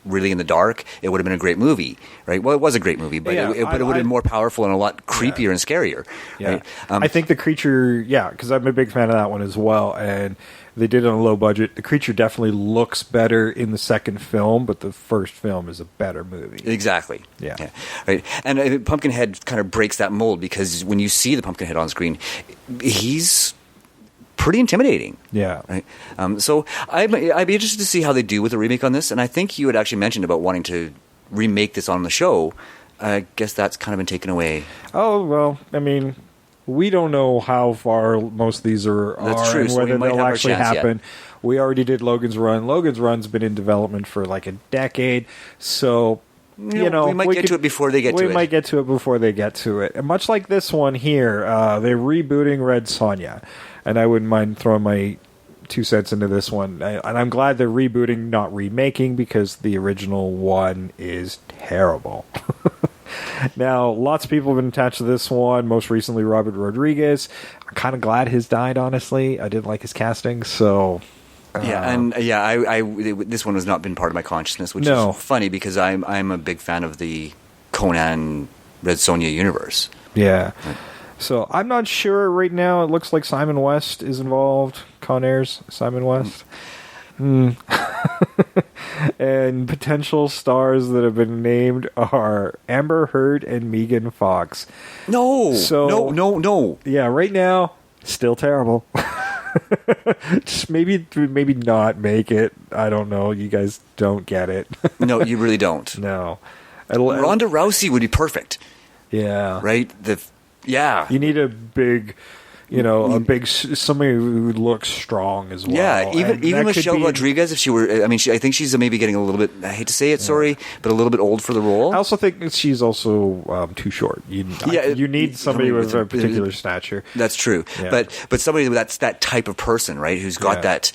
really in the dark, it would have been a great movie, right? Well, it was a great movie, but it would have been more powerful and a lot creepier and scarier. Yeah, right? I think the creature, because I'm a big fan of that one as well, and they did it on a low budget. The creature definitely looks better in the second film, but the first film is a better movie. Exactly. Yeah. Right. And Pumpkinhead kind of breaks that mold, because when you see the Pumpkinhead on screen, he's pretty intimidating. Yeah. Right. So I'd be interested to see how they do with a remake on this. And I think you had actually mentioned about wanting to remake this on the show. I guess that's kind of been taken away. Oh, well, I mean, we don't know how far most of these are true, and so we whether might they'll have our actually chance happen. yet. We already did Logan's Run. Logan's Run's been in development for like a decade, so we might get to it before they get to it. We might get to it before they get to it. And much like this one here, they're rebooting Red Sonja, and I wouldn't mind throwing my 2 cents into this one. And I'm glad they're rebooting, not remaking, because the original one is terrible. Now, lots of people have been attached to this one, most recently Robert Rodriguez. I'm kind of glad his died, honestly. I didn't like his casting, so... this one has not been part of my consciousness, which is funny, because I'm a big fan of the Conan Red Sonja universe. Yeah. So I'm not sure right now. It looks like Simon West is involved. Con Air's Simon West. And potential stars that have been named are Amber Heard and Megan Fox. No. Yeah, right now, still terrible. Just maybe not make it. I don't know. You guys don't get it. No, you really don't. No. Ronda Rousey would be perfect. Yeah. Right? You need a big, somebody who looks strong as well. Yeah, even Michelle Rodriguez, if she were, I think she's maybe getting a little bit, I hate to say it, sorry, but a little bit old for the role. I also think she's also too short. You need somebody with a particular stature. That's true. Yeah. But somebody that's that type of person, right, who's got that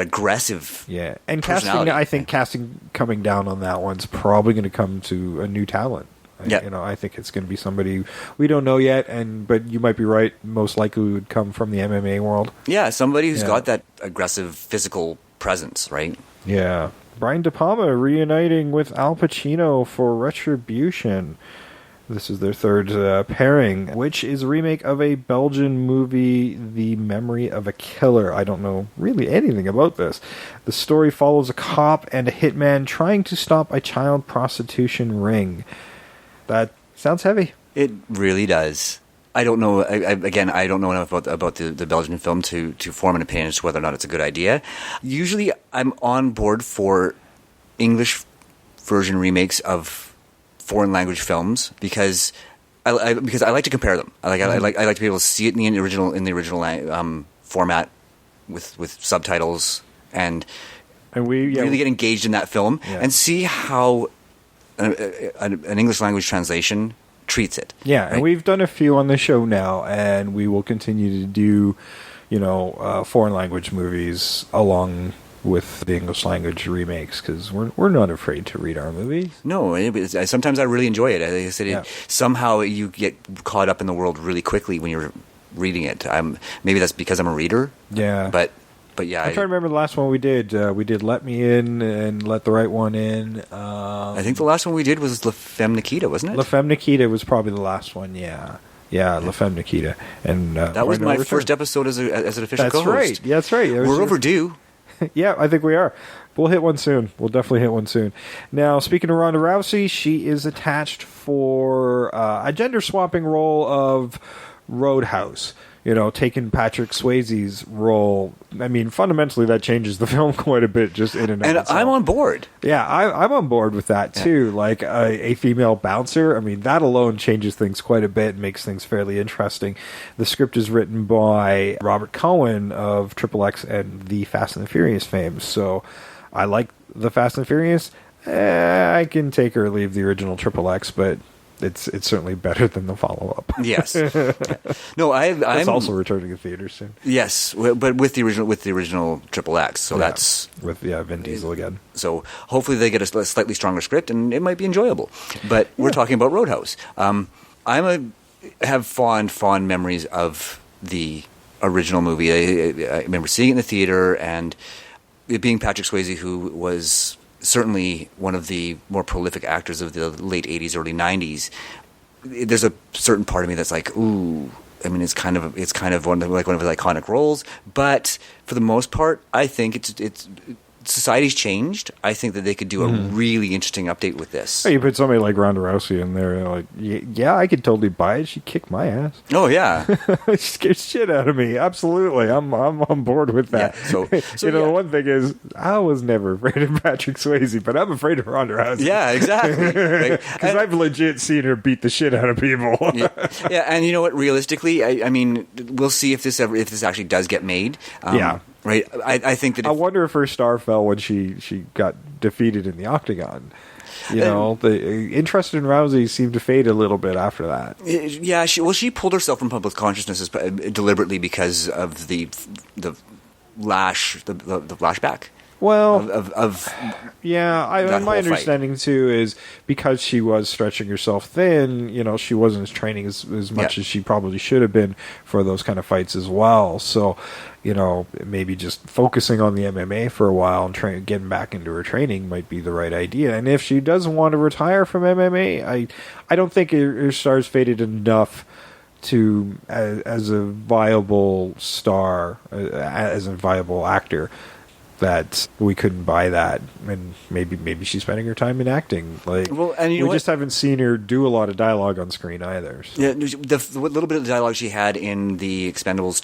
aggressive and casting coming down on that one's probably going to come to a new talent. I think it's going to be somebody we don't know yet, but you might be right. Most likely would come from the MMA world. Yeah, somebody who's got that aggressive physical presence, right? Yeah. Brian De Palma reuniting with Al Pacino for Retribution. This is their third pairing, which is a remake of a Belgian movie, The Memory of a Killer. I don't know really anything about this. The story follows a cop and a hitman trying to stop a child prostitution ring. That sounds heavy. It really does. I don't know. I don't know enough about the Belgian film to form an opinion as to whether or not it's a good idea. Usually, I'm on board for English version remakes of foreign language films because I like to compare them. I like to be able to see it in the original format with subtitles and really get engaged in that film and see how an English language translation treats it. Yeah, right? And we've done a few on the show now, and we will continue to do, foreign language movies along with the English language remakes because we're not afraid to read our movies. No, sometimes I really enjoy it. Like I said, somehow you get caught up in the world really quickly when you're reading it. Maybe that's because I'm a reader. Yeah. But yeah, I'm trying to remember the last one we did. We did Let Me In and Let the Right One In. I think the last one we did was La Femme Nikita, wasn't it? La Femme Nikita was probably the last one, yeah. Yeah, La Femme Nikita. And that was my first episode as an official That's co-host. right. Yeah, that's right. We're overdue. Yeah, I think we are. We'll hit one soon. We'll definitely hit one soon. Now, speaking of Ronda Rousey, she is attached for a gender-swapping role of Roadhouse. You know, taking Patrick Swayze's role. I mean, fundamentally, that changes the film quite a bit just in and of itself. I'm on board. Yeah, I'm on board with that, too. Like, a female bouncer, I mean, that alone changes things quite a bit and makes things fairly interesting. The script is written by Robert Cohen of XXX and the Fast and the Furious fame. So, I like the Fast and Furious. I can take or leave the original XXX, but it's certainly better than the follow-up. Yes. No, I'm also returning to theaters soon. Yes, but with the original XXX. So that's with Vin Diesel again. So hopefully they get a slightly stronger script, and it might be enjoyable. But we're talking about Roadhouse. Have fond memories of the original movie. I remember seeing it in the theater, and it being Patrick Swayze, who was certainly one of the more prolific actors of the late 80s, early 90s. There's a certain part of me that's like, ooh, I mean, it's kind of one of his iconic roles, but for the most part, I think it's society's changed. I think that they could do a really interesting update with this. Hey, you put somebody like Ronda Rousey in there, like, yeah, I could totally buy it. She kicked my ass. Oh yeah, she scared shit out of me. Absolutely, I'm on board with that. Yeah, so the one thing is, I was never afraid of Patrick Swayze, but I'm afraid of Ronda Rousey. Yeah, exactly. Because I've legit seen her beat the shit out of people. yeah, and you know what? Realistically, I mean, we'll see if this actually does get made. Right. I think that. I wonder if her star fell when she got defeated in the Octagon. You know, the interest in Rousey seemed to fade a little bit after that. Yeah, she pulled herself from public consciousness deliberately because of the flashback. Well, my understanding too is because she was stretching herself thin, you know, she wasn't training as much as she probably should have been for those kind of fights as well. So, you know, maybe just focusing on the MMA for a while and getting back into her training might be the right idea. And if she doesn't want to retire from MMA, I don't think her star's faded enough to as a viable star, as a viable actor, that we couldn't buy that, and maybe she's spending her time in acting. Like, well, and we just haven't seen her do a lot of dialogue on screen either. So. Yeah, the little bit of dialogue she had in the Expendables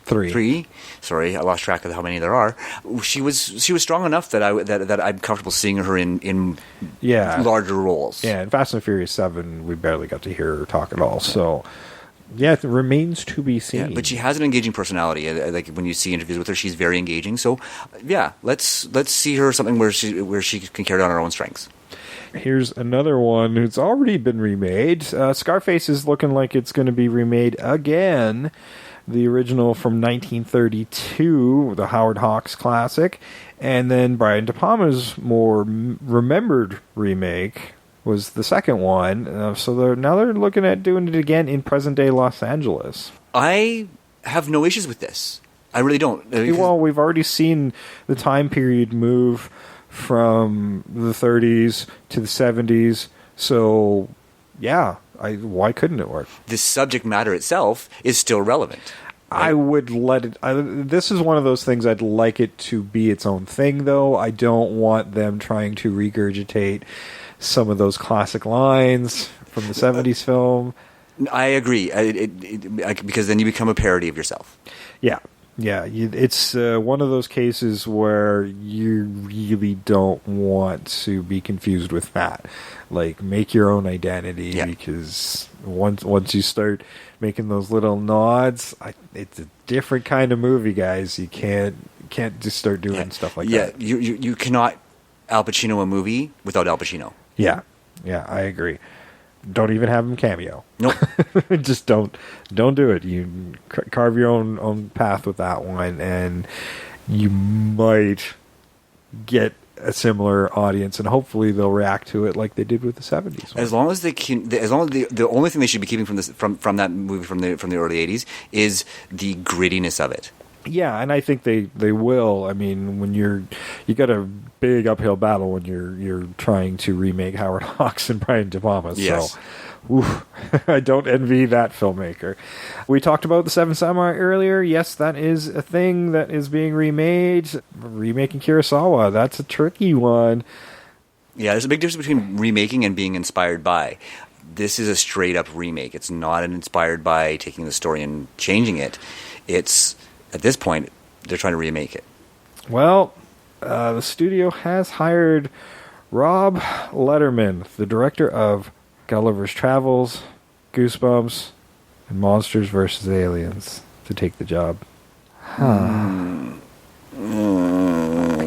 3. Sorry, I lost track of how many there are. She was strong enough that I'm comfortable seeing her in larger roles. Yeah, in Fast and Furious 7, we barely got to hear her talk at all. So. Yeah, it remains to be seen. Yeah, but she has an engaging personality. Like when you see interviews with her, she's very engaging. So, yeah, let's see her something where she can carry on her own strengths. Here's another one who's already been remade. Scarface is looking like it's going to be remade again. The original from 1932, the Howard Hawks classic, and then Brian De Palma's more remembered remake was the second one. So they're looking at doing it again in present-day Los Angeles. I have no issues with this. I really don't. Well, we've already seen the time period move from the 30s to the 70s. So, yeah, why couldn't it work? The subject matter itself is still relevant. Right? I would let it... this is one of those things I'd like it to be its own thing, though. I don't want them trying to regurgitate some of those classic lines from the 70s film. I agree, because then you become a parody of yourself. Yeah. It's one of those cases where you really don't want to be confused with that. Like, make your own identity, because once you start making those little nods, it's a different kind of movie, guys. You can't just start doing stuff like that. Yeah, you cannot Al Pacino a movie without Al Pacino. Yeah, I agree. Don't even have him cameo. Nope. Just don't do it. You carve your own path with that one, and you might get a similar audience, and hopefully they'll react to it like they did with the 70s one. As long as they can, as long as the only thing they should be keeping from that movie from the early 80s is the grittiness of it. Yeah, and I think they will. I mean, when you got a big uphill battle when you're trying to remake Howard Hawks and Brian De Palma. Yes. So, oof, I don't envy that filmmaker. We talked about the Seven Samurai earlier. Yes, that is a thing that is being remade. Remaking Kurosawa, that's a tricky one. Yeah, there's a big difference between remaking and being inspired by. This is a straight up remake. It's not an inspired by taking the story and changing it. It's, at this point, they're trying to remake it. Well, the studio has hired Rob Letterman, the director of Gulliver's Travels, Goosebumps, and Monsters vs. Aliens, to take the job.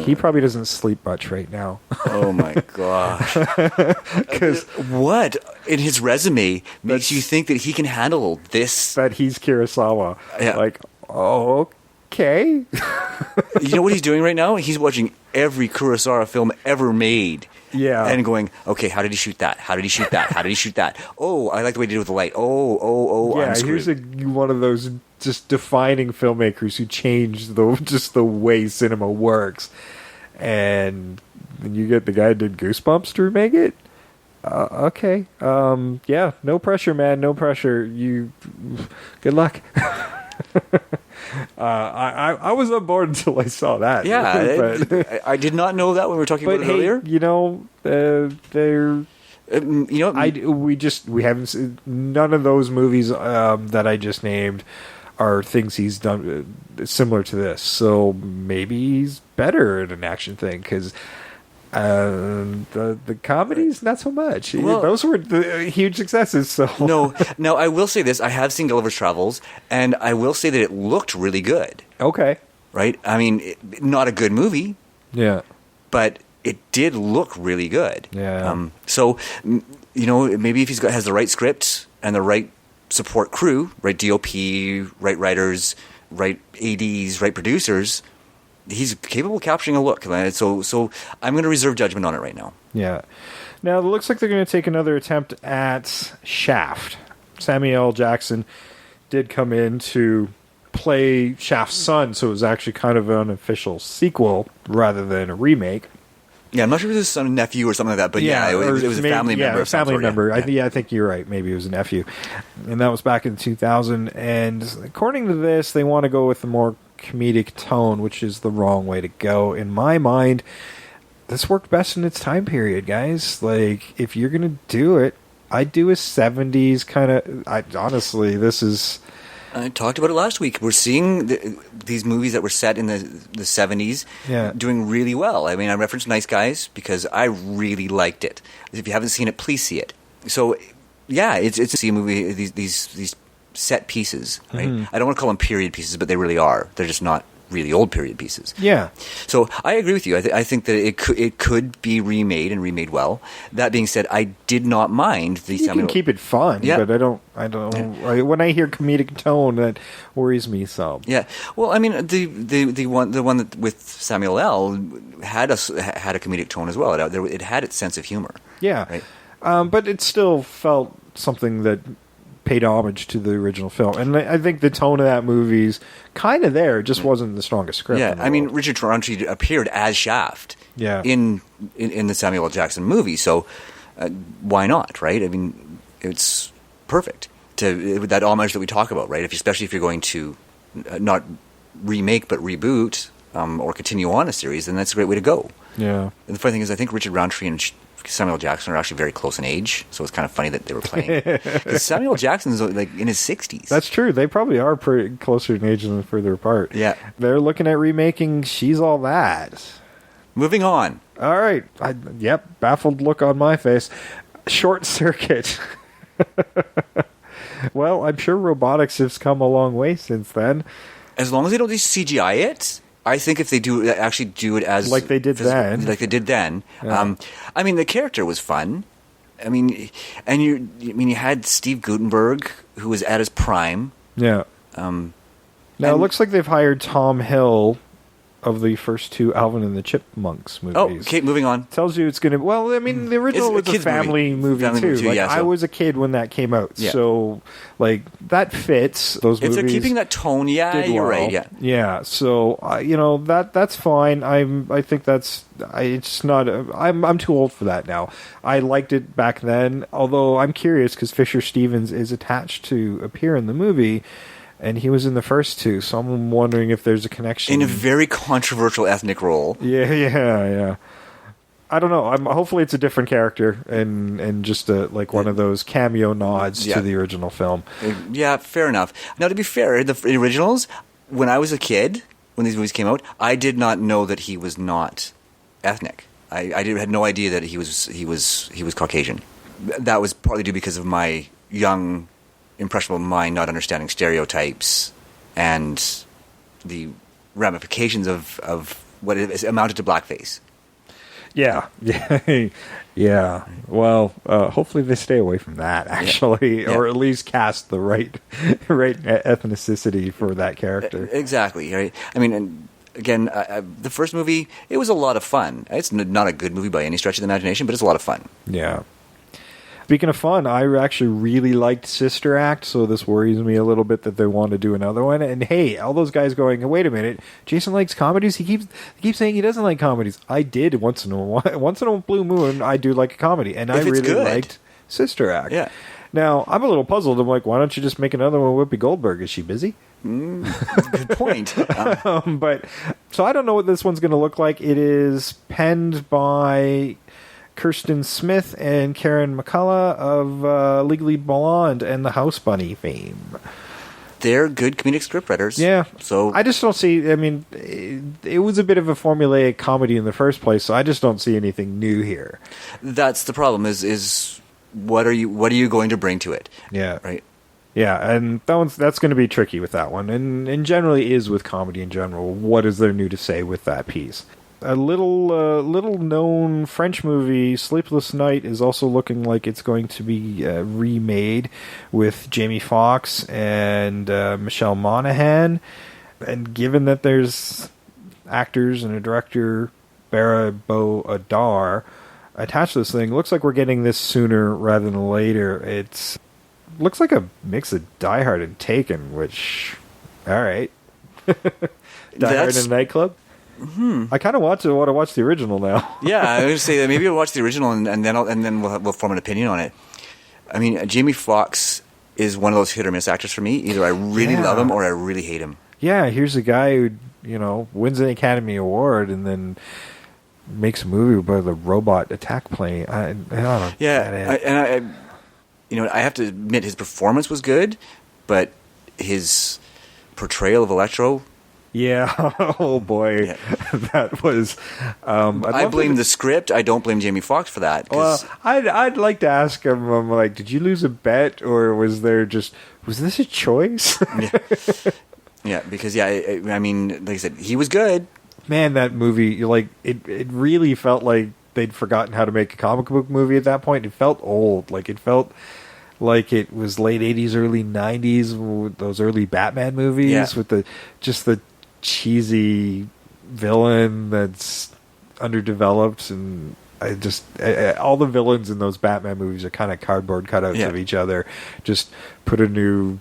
He probably doesn't sleep much right now. Oh my gosh. What in his resume makes you think that he can handle this? That he's Kurosawa. Yeah. Like, oh, okay. You know what he's doing right now? He's watching every Kurosawa film ever made. Yeah. And going, okay, how did he shoot that? How did he shoot that? How did he shoot that? Oh, I like the way he did it with the light. Oh, yeah, I'm screwed. here's one of those just defining filmmakers who changed the way cinema works. And then you get the guy who did Goosebumps to remake it? Okay. Yeah, no pressure, man. No pressure. Good luck. I was on board until I saw that. Yeah, but, I did not know that when we were talking about it earlier. You know, they're. You know, we haven't seen, none of those movies that I just named are things he's done similar to this. So maybe he's better at an action thing because the comedies not so much. Well, those were the huge successes. So no. Now I will say this: I have seen Gulliver's Travels, and I will say that it looked really good. Okay, right? I mean, not a good movie. Yeah, but it did look really good. Yeah. So, you know, maybe if has the right script and the right support crew, right DOP, right writers, right ADs, right producers, he's capable of capturing a look. So I'm going to reserve judgment on it right now. Yeah. Now, it looks like they're going to take another attempt at Shaft. Samuel L. Jackson did come in to play Shaft's son, so it was actually kind of an unofficial sequel rather than a remake. Yeah, I'm not sure if it was his son and nephew or something like that, but it was a family member. Yeah, a family member. Yeah. I think you're right. Maybe it was a nephew. And that was back in 2000. And according to this, they want to go with a more comedic tone, which is the wrong way to go. In my mind, this worked best in its time period, guys. Like, if you're going to do it, I'd do a 70s kind of... honestly, this is... I talked about it last week. We're seeing these movies that were set in the 70s doing really well. I mean, I referenced Nice Guys because I really liked it. If you haven't seen it, please see it. So, yeah, it's a see a movie, these set pieces, right? Mm-hmm. I don't want to call them period pieces, but they really are. They're just not really old period pieces. Yeah. So I agree with you. I think that it could be remade and remade well. That being said, I did not mind the. You can keep it fun, but I don't. Yeah. When I hear comedic tone, that worries me some. Yeah. Well, I mean, the one that with Samuel L. had a comedic tone as well. It had its sense of humor. Yeah. Right? But it still felt something that paid homage to the original film, and I think the tone of that movie's kind of there. It just wasn't the strongest script. Yeah, I mean, Richard Roundtree appeared as Shaft. Yeah. in the Samuel L. Jackson movie, so why not? Right? I mean, it's perfect with that homage that we talk about, right? Especially if you're going to not remake but reboot or continue on a series, then that's a great way to go. Yeah. And the funny thing is, I think Richard Roundtree and Samuel Jackson are actually very close in age, so it's kind of funny that they were playing. Samuel Jackson's like in his 60s. That's true. They probably are pretty closer in age than further apart. Yeah. They're looking at remaking She's All That. Moving on. All right. Baffled look on my face. Short Circuit. Well, I'm sure robotics has come a long way since then. As long as they don't just CGI it, I think if they do it as like they did then. Yeah. I mean, the character was fun. I mean, and you had Steve Guttenberg, who was at his prime. Yeah. Now it looks like they've hired Tom Hill of the first two Alvin and the Chipmunks movies. Oh, okay, moving on. Tells you it's going to... Well, I mean, the original was a kid's family movie Family too. movie too, Like, yeah, I so- was a kid when that came out. Yeah. So, like, that fits. Those If movies... they're keeping that tone, yeah, did you're well. right, yeah. Yeah, so that's fine. I think it's not. I'm too old for that now. I liked it back then, although I'm curious because Fisher Stevens is attached to appear in the movie, and he was in the first two. So I'm wondering if there's a connection In a very controversial ethnic role. Yeah. I don't know. Hopefully it's a different character and just one of those cameo nods Yeah. to the original film. Yeah, fair enough. Now, to be fair, the originals, when I was a kid, when these movies came out, I did not know that he was not ethnic. I had no idea that he was Caucasian. That was partly due because of my young, impressionable mind not understanding stereotypes and the ramifications of what it amounted to blackface. Yeah. Well, hopefully they stay away from that, actually, Yeah. or at least cast the right ethnicity for that character. Exactly. Right. I mean, and again, the first movie, it was a lot of fun. It's not a good movie by any stretch of the imagination, but it's a lot of fun. Yeah. Speaking of fun, I actually really liked Sister Act, so this worries me a little bit that they want to do another one. And hey, all those guys going, wait a minute, Jason likes comedies? He keeps saying he doesn't like comedies. I did once in a blue moon, I do like a comedy, and I really liked Sister Act. Yeah. Now, I'm a little puzzled. I'm like, why don't you just make another one with Whoopi Goldberg? Is she busy? Good point. But so I don't know what this one's going to look like. It is penned by Kirsten Smith and Karen McCullough of Legally Blonde and the House Bunny fame. They're good comedic scriptwriters. Yeah. So I just don't see. I mean, it was a bit of a formulaic comedy in the first place, so I just don't see anything new here. that's the problem. Is what are you going to bring to it? Yeah. Right. Yeah, and that's going to be tricky with that one, and generally is with comedy in general. What is there new to say with that piece? A little known French movie, Sleepless Night, is also looking like it's going to be remade with Jamie Foxx and Michelle Monaghan. And given that there's actors and a director, Bara Bo Adar, attached to this thing, looks like we're getting this sooner rather than later. It's looks like a mix of Die Hard and Taken, which, all right. Die Hard in a nightclub? I kind of want to watch the original now. Yeah, I was going to say that maybe I'll watch the original and then we'll form an opinion on it. I mean, Jamie Foxx is one of those hit or miss actors for me. Either I really love him or I really hate him. Yeah, here's a guy who, wins an Academy Award and then makes a movie about the robot attack plane. I don't know. Yeah, I have to admit his performance was good, but his portrayal of Electro... Yeah, oh boy, Yeah. That was... I blame the script. I don't blame Jamie Foxx for that. Well, I'd like to ask him, I'm like, did you lose a bet, or was this a choice? Yeah, because, I mean, like I said, he was good. Man, that movie, it really felt like they'd forgotten how to make a comic book movie at that point. It felt old. It felt like it was late 80s, early 90s, those early Batman movies with the cheesy villain that's underdeveloped, and all the villains in those Batman movies are kind of cardboard cutouts of each other. Just put a new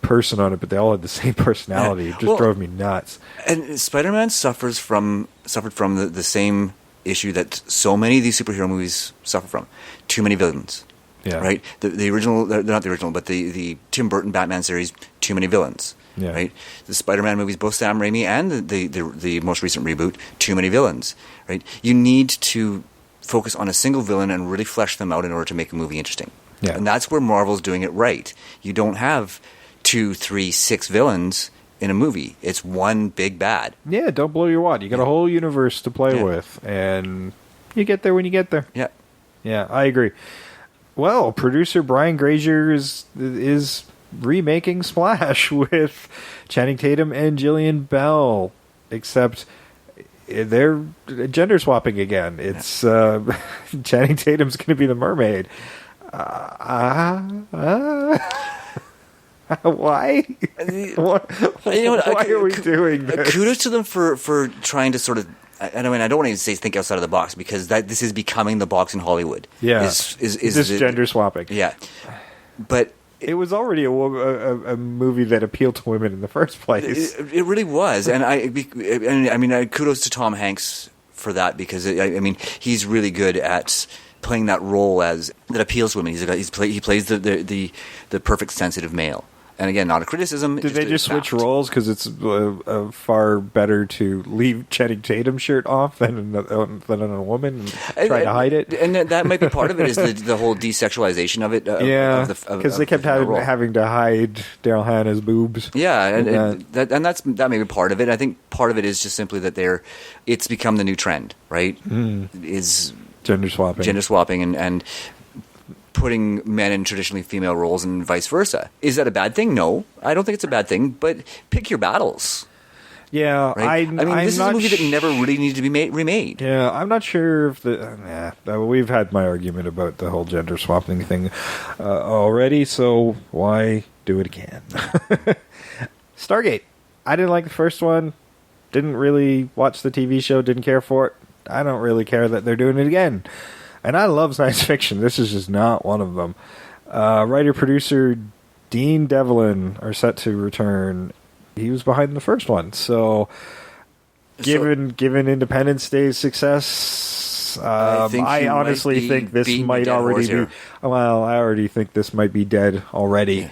person on it, but they all had the same personality. It just drove me nuts. And Spider-Man suffered from the same issue that so many of these superhero movies suffer from: too many villains. Yeah. Right. The original, they're not the original, but the Tim Burton Batman series, too many villains. Yeah. Right. The Spider-Man movies, both Sam Raimi and the most recent reboot, too many villains. Right. You need to focus on a single villain and really flesh them out in order to make a movie interesting. Yeah. And that's where Marvel's doing it right. You don't have 2, 3, 6 villains in a movie. It's one big bad. Yeah, don't blow your wad. You got a whole universe to play with, and you get there when you get there. Yeah. Yeah, I agree. Well, producer Brian Grazer is remaking Splash with Channing Tatum and Jillian Bell, except they're gender swapping again. It's Channing Tatum's going to be the mermaid. Why? Why are we doing this? Kudos to them for trying to sort of. I don't want to even say think outside of the box, because this is becoming the box in Hollywood. Yeah, is this gender swapping. Yeah, but it was already a movie that appealed to women in the first place. It really was, and I mean, kudos to Tom Hanks for that, because I mean, he's really good at playing that role that appeals to women. He plays the perfect sensitive male. And again, not a criticism. Did they just switch roles because it's far better to leave Channing Tatum's shirt off than on a woman and try to hide it? And that might be part of it, is the whole desexualization of it. Yeah, because they kept having to hide Daryl Hannah's boobs. Yeah, and that may be part of it. I think part of it is just simply that it's become the new trend, right? Is gender swapping and putting men in traditionally female roles and vice versa. Is that a bad thing? No, I don't think it's a bad thing, but pick your battles. Yeah, right? I mean, this is a movie that never really needed to be remade. Yeah, I'm not sure if we've had my argument about the whole gender swapping thing already, so why do it again? Stargate. I didn't like the first one. Didn't really watch the TV show. Didn't care for it. I don't really care that they're doing it again. And I love science fiction. This is just not one of them. Writer-producer Dean Devlin are set to return. He was behind the first one. So, given Independence Day's success, I honestly think this might already be... Well, I already think this might be dead already.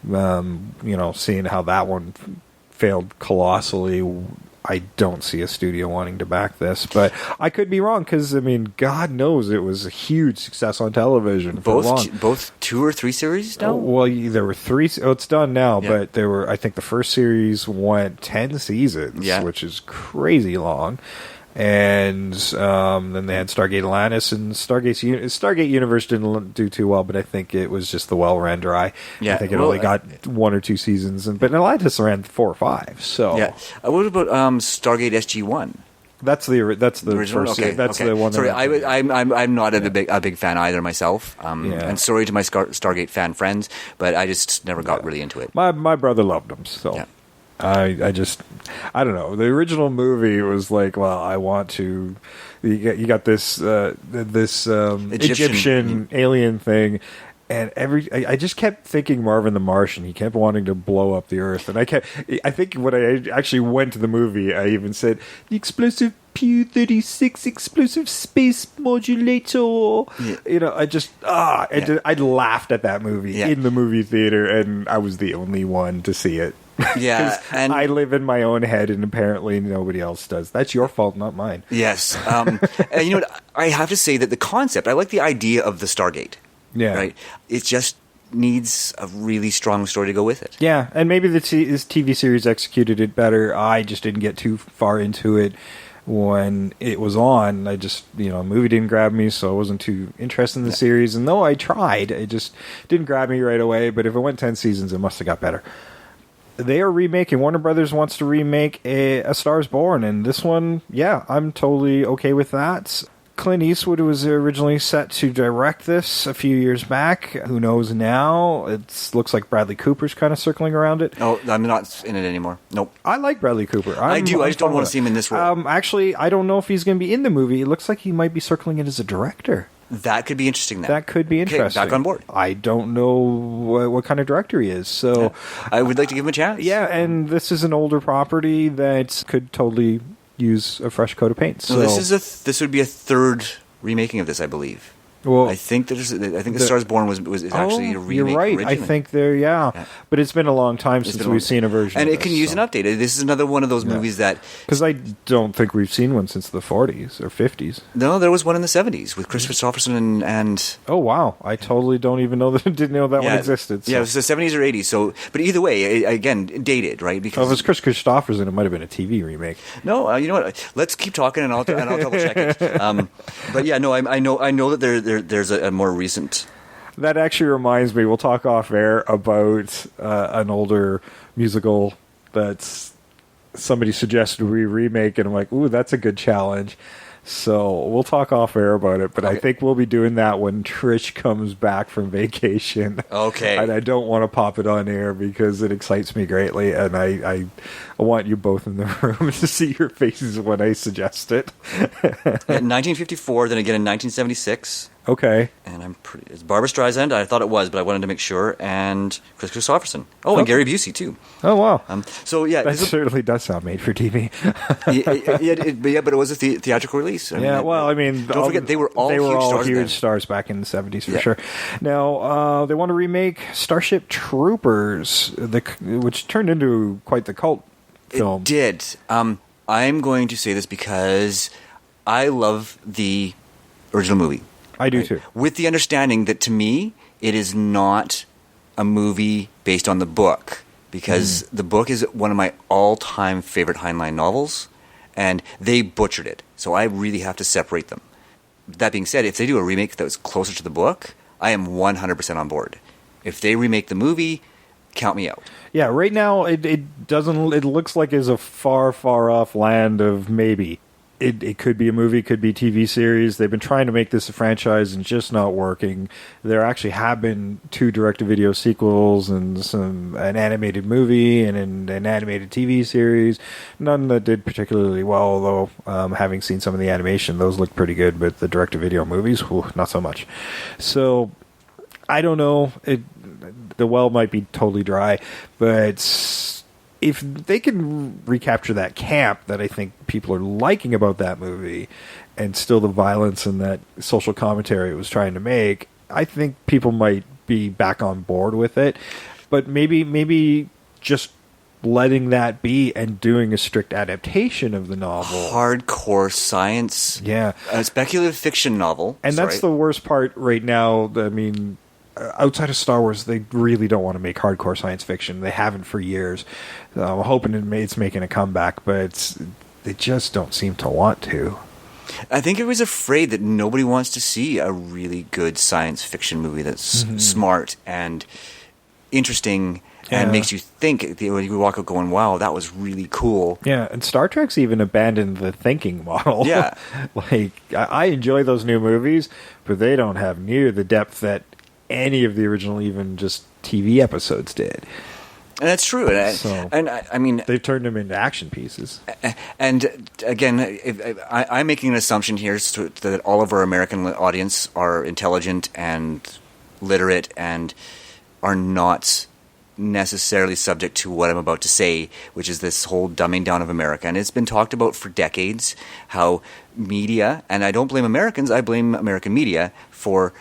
Yeah. Seeing how that one failed colossally... I don't see a studio wanting to back this, but I could be wrong, because I mean, God knows it was a huge success on television. Both 2 or 3 series now. Well, there were 3. Oh, it's done now, yeah. But there were. I think the first series went 10 seasons, which is crazy long. And then they had Stargate Atlantis, and Stargate Universe didn't do too well, but I think it was just the well ran dry. Yeah, I think it only got 1 or 2 seasons, but Atlantis ran 4 or 5. So yeah, what about Stargate SG-1? That's the original first. Okay, that's okay. the one. Sorry, I'm not a big fan either myself. And sorry to my Stargate fan friends, but I just never got really into it. My brother loved them, so. Yeah. I don't know. The original movie was like, well, I want to. You got this Egyptian alien thing, and I just kept thinking Marvin the Martian. He kept wanting to blow up the Earth, and I think when I actually went to the movie, I even said the explosive Pu-36 explosive space modulator. Yeah. I laughed at that movie in the movie theater, and I was the only one to see it. Yeah, and I live in my own head, and apparently nobody else does. That's your fault, not mine. Yes, and you know what? I have to say that the concept, I like the idea of the Stargate. Yeah, right. It just needs a really strong story to go with it. Yeah, and maybe this TV series executed it better. I just didn't get too far into it when it was on. I just, the movie didn't grab me, so I wasn't too interested in the series. And though I tried, it just didn't grab me right away. But if it went 10 seasons, it must have got better. They are remaking. Warner Brothers wants to remake A Star is Born, and this one, I'm totally okay with that. Clint Eastwood was originally set to direct this a few years back. Who knows now? It looks like Bradley Cooper's kind of circling around it. Oh, I'm not in it anymore. Nope. I like Bradley Cooper. I do. I just don't want to see him in this role. Actually, I don't know if he's going to be in the movie. It looks like he might be circling it as a director. That could be interesting then. That could be interesting. Okay, back on board. I don't know what kind of director he is, so... I would like to give him a chance. Yeah, and this is an older property that could totally use a fresh coat of paint. So this would be a third remaking of this, I believe. Well, I think The Star is Born was actually a remake. You're right. Originally. I think but it's been a long time since we've seen a version. And of it can use an update. This is another one of those movies that, because I don't think we've seen one since the 40s or 50s. No, there was one in the 70s with Chris Christopherson and. Oh wow! I totally don't even know didn't know that one existed. So. Yeah, it was the 70s or 80s. So, but either way, again, dated, right? Because if it was Chris Christopherson, it might have been a TV remake. No, you know what? Let's keep talking, and I'll double check it. But yeah, no, I know that there's a more recent. That actually reminds me, we'll talk off air about an older musical that's somebody suggested we remake, and I'm like, ooh, that's a good challenge. So we'll talk off air about it, but I think we'll be doing that when Trish comes back from vacation. Okay. And I don't want to pop it on air because it excites me greatly, and I want you both in the room to see your faces when I suggest it. In 1954, then again in 1976. Okay. And it's Barbara Streisand. I thought it was, but I wanted to make sure. And Chris Christopherson. Oh, and Gary Busey too. Oh wow. So yeah, that certainly does sound made for TV. but it was a theatrical release. Don't forget they were all huge stars back in the 70s for sure. Now they want to remake Starship Troopers, which turned into quite the cult film. It did. I'm going to say this because I love the original movie. I do too. With the understanding that to me, it is not a movie based on the book, because the book is one of my all-time favorite Heinlein novels, and they butchered it. So I really have to separate them. That being said, if they do a remake that was closer to the book, I am 100% on board. If they remake the movie, count me out. Yeah, right now it doesn't. It looks like it's a far, far off land of maybe. It could be a movie, could be TV series. They've been trying to make this a franchise and just not working. There actually have been 2 direct-to-video sequels and an animated movie and an animated TV series. None that did particularly well, although having seen some of the animation, those look pretty good, but the direct-to-video movies, not so much. So, I don't know. The well might be totally dry, but if they can recapture that camp that I think people are liking about that movie, and still the violence and that social commentary it was trying to make, I think people might be back on board with it. But maybe just letting that be and doing a strict adaptation of the novel. Hardcore science. Yeah. A speculative fiction novel. And that's the worst part right now. I mean, outside of Star Wars, they really don't want to make hardcore science fiction. They haven't for years. I'm hoping it's making a comeback, but they just don't seem to want to. I think everybody's afraid that nobody wants to see a really good science fiction movie that's smart and interesting and makes you think. You walk out going, wow, that was really cool. Yeah, and Star Trek's even abandoned the thinking model. Yeah. I enjoy those new movies, but they don't have near the depth that any of the original, even just TV episodes did. And that's true. I mean, they've turned them into action pieces. And again, I'm making an assumption here that all of our American audience are intelligent and literate and are not necessarily subject to what I'm about to say, which is this whole dumbing down of America. And it's been talked about for decades how media, and I don't blame Americans, I blame American media for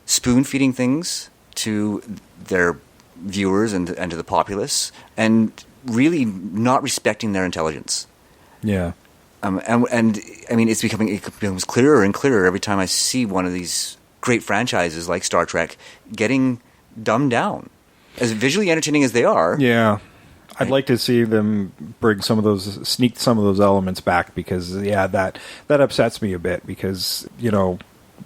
spoon-feeding things to their viewers and to the populace, and really not respecting their intelligence. Yeah. And I mean, it becomes clearer and clearer every time I see one of these great franchises like Star Trek getting dumbed down. As visually entertaining as they are. Yeah. I'd like to see them sneak some of those elements back, because that upsets me a bit, because,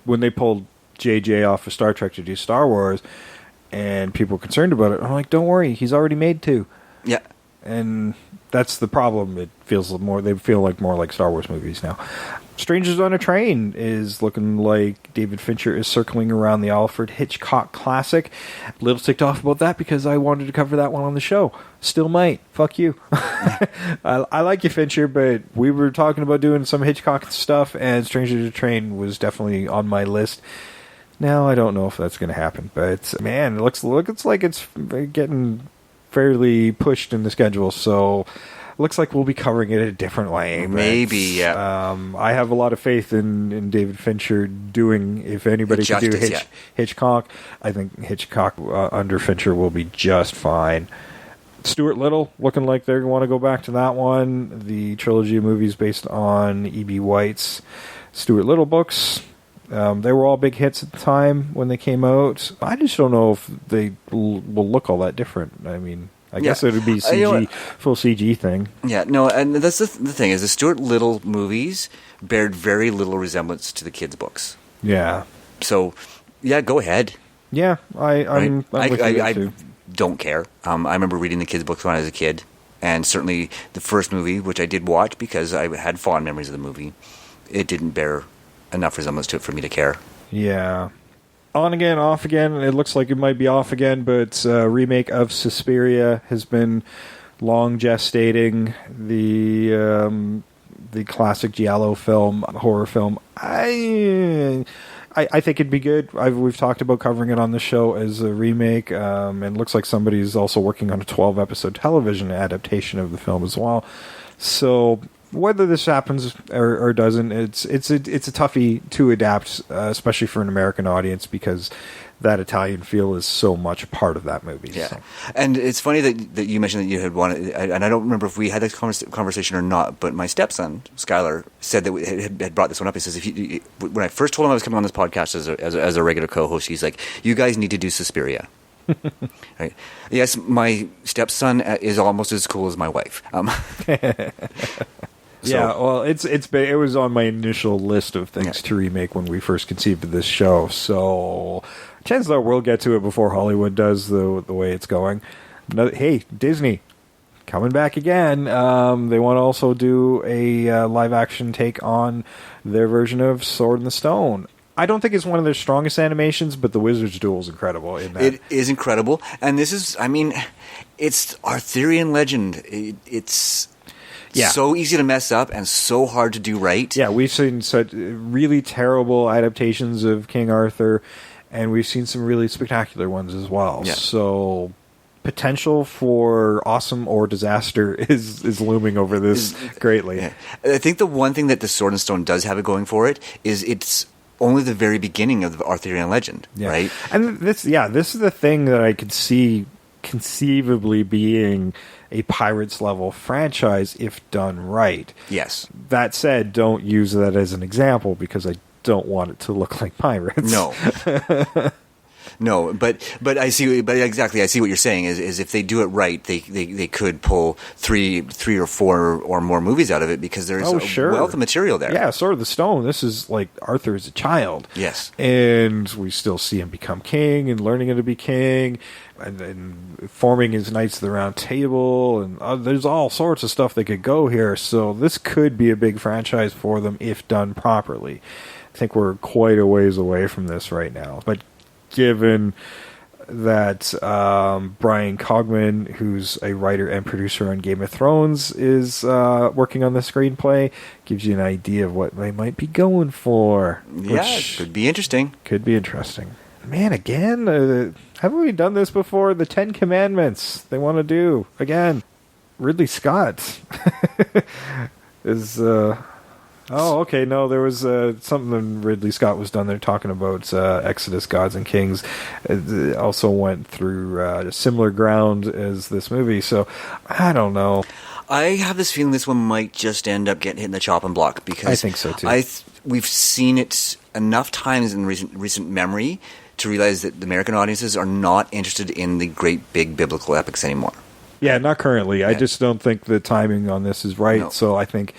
when they pulled JJ off of Star Trek to do Star Wars, and people were concerned about it, I'm like, don't worry, he's already made 2. Yeah. And that's the problem. They feel like more like Star Wars movies now. Strangers on a Train is looking like David Fincher is circling around the Alfred Hitchcock classic. A little ticked off about that because I wanted to cover that one on the show. Still might. Fuck you. I like you, Fincher, but we were talking about doing some Hitchcock stuff, and Strangers on a Train was definitely on my list. Now I don't know if that's going to happen, but man, it looks like it's getting fairly pushed in the schedule, so looks like we'll be covering it a different way. Maybe, yeah. I have a lot of faith in David Fincher doing, if anybody could do Hitchcock, I think Hitchcock under Fincher will be just fine. Stuart Little, looking like they want to go back to that one. The trilogy of movies based on E.B. White's Stuart Little books. They were all big hits at the time when they came out. I just don't know if they will look all that different. I mean, I guess it would be full CG thing. Yeah, no, and that's the thing is the Stuart Little movies bared very little resemblance to the kids' books. Yeah. So, yeah, go ahead. Yeah, I'm with you too. Don't care. I remember reading the kids' books when I was a kid, and certainly the first movie, which I did watch because I had fond memories of the movie. it didn't bear enough resemblance to it for me to care. Yeah. On again, off again. It looks like it might be off again, but remake of Suspiria has been long gestating. The classic giallo film, horror film. I think it'd be good. We've talked about covering it on the show as a remake, and it looks like somebody's also working on a 12-episode television adaptation of the film as well. So whether this happens or doesn't, it's a toughie to adapt, especially for an American audience, because that Italian feel is so much a part of that movie. Yeah, so. And it's funny that you mentioned that you had wanted, and I don't remember if we had this conversation or not, but my stepson, Skylar, said that we had brought this one up. He says, when I first told him I was coming on this podcast as a regular co-host, he's like, you guys need to do Suspiria. Right? Yes, my stepson is almost as cool as my wife. Yeah, well, it was on my initial list of things to remake when we first conceived of this show. So chances are we'll get to it before Hollywood does, the way it's going. Hey, Disney, coming back again. They want to also do a live action take on their version of Sword in the Stone. I don't think it's one of their strongest animations, but the Wizard's Duel is incredible in that. It is incredible, and this is, it's Arthurian legend. It's so easy to mess up and so hard to do right. Yeah, we've seen such really terrible adaptations of King Arthur, and we've seen some really spectacular ones as well. Yeah. So potential for awesome or disaster is looming over this greatly. Yeah. I think the one thing that the Sword and Stone does have it going for it is it's only the very beginning of the Arthurian legend, right? And this is the thing that I could see conceivably being a Pirates level franchise if done right. Yes. That said, don't use that as an example because I don't want it to look like Pirates. No. No, but I see what you're saying is if they do it right, they could pull three or four or more movies out of it because there's a wealth of material there. Yeah, Sword of the Stone. This is like Arthur as a child. Yes. And we still see him become king and learning how to be king and forming his Knights of the Round Table, and there's all sorts of stuff that could go here. So this could be a big franchise for them if done properly. I think we're quite a ways away from this right now, but given that Brian Cogman, who's a writer and producer on Game of Thrones, is working on the screenplay, gives you an idea of what they might be going for. Yeah, it could be interesting. Could be interesting. Man, again, haven't we done this before? The 10 Commandments they want to do. Again, Ridley Scott is... Oh, okay. No, there was something Ridley Scott was done there talking about Exodus, Gods and Kings. It also went through similar ground as this movie, so I don't know. I have this feeling this one might just end up getting hit in the chopping block because I think so too. We've seen it enough times in recent memory to realize that the American audiences are not interested in the great big biblical epics anymore. Yeah, not currently. I just don't think the timing on this is right. No. So I think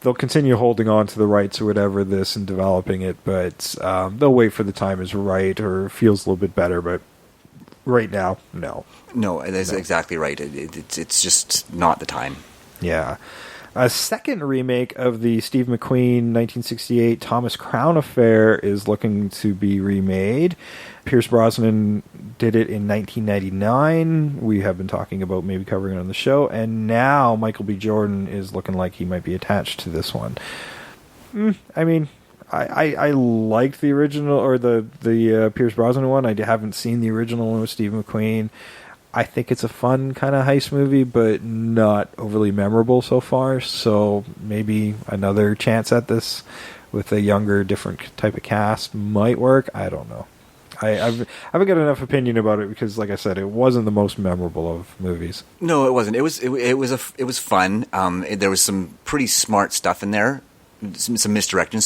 they'll continue holding on to the rights or whatever this and developing it, but they'll wait for the time is right or feels a little bit better. But right now, no. No, that's exactly right. It's just not the time. Yeah. A second remake of the Steve McQueen 1968 Thomas Crown Affair is looking to be remade. Pierce Brosnan did it in 1999. We have been talking about maybe covering it on the show, and now Michael B. Jordan is looking like he might be attached to this one. I mean, I liked the original, or the Pierce Brosnan one. I haven't seen the original one with Steve McQueen. I think it's a fun kind of heist movie, but not overly memorable so far. So maybe another chance at this with a younger, different type of cast might work. I don't know. I haven't got enough opinion about it because, like I said, it wasn't the most memorable of movies. No, it wasn't. It was fun. There was some pretty smart stuff in there, some misdirection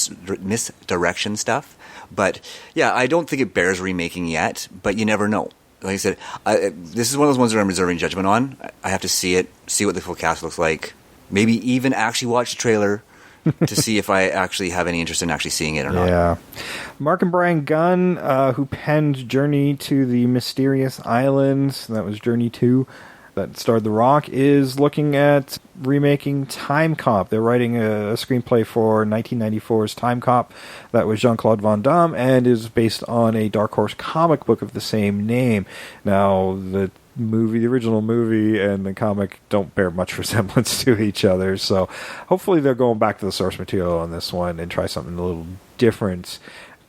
stuff. But yeah, I don't think it bears remaking yet. But you never know. Like I said, this is one of those ones that I'm reserving judgment on. I have to see it, see what the full cast looks like, maybe even actually watch the trailer to see if I actually have any interest in actually seeing it or not. Yeah. Mark and Brian Gunn, who penned Journey to the Mysterious Islands, that was Journey 2, that starred The Rock, is looking at remaking Time Cop. They're writing a screenplay for 1994's Time Cop that was Jean-Claude Van Damme and is based on a Dark Horse comic book of the same name. Now, the original movie and the comic don't bear much resemblance to each other, so hopefully they're going back to the source material on this one and try something a little different.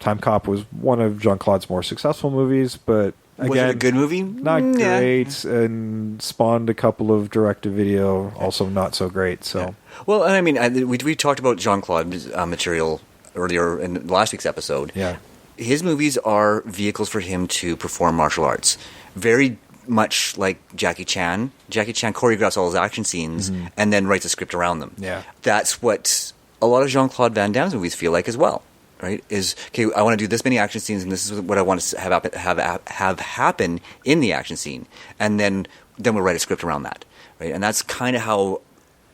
Time Cop was one of Jean-Claude's more successful movies, but again, was it a good movie? Not great, and spawned a couple of direct-to-video, also not so great. So, yeah. Well, I mean, we talked about Jean-Claude's material earlier in last week's episode. Yeah, his movies are vehicles for him to perform martial arts, very much like Jackie Chan. Jackie Chan choreographs all his action scenes and then writes a script around them. Yeah, that's what a lot of Jean-Claude Van Damme's movies feel like as well. Right? Is okay. I want to do this many action scenes, and this is what I want to have happen in the action scene, and then we'll write a script around that, right? And that's kind of how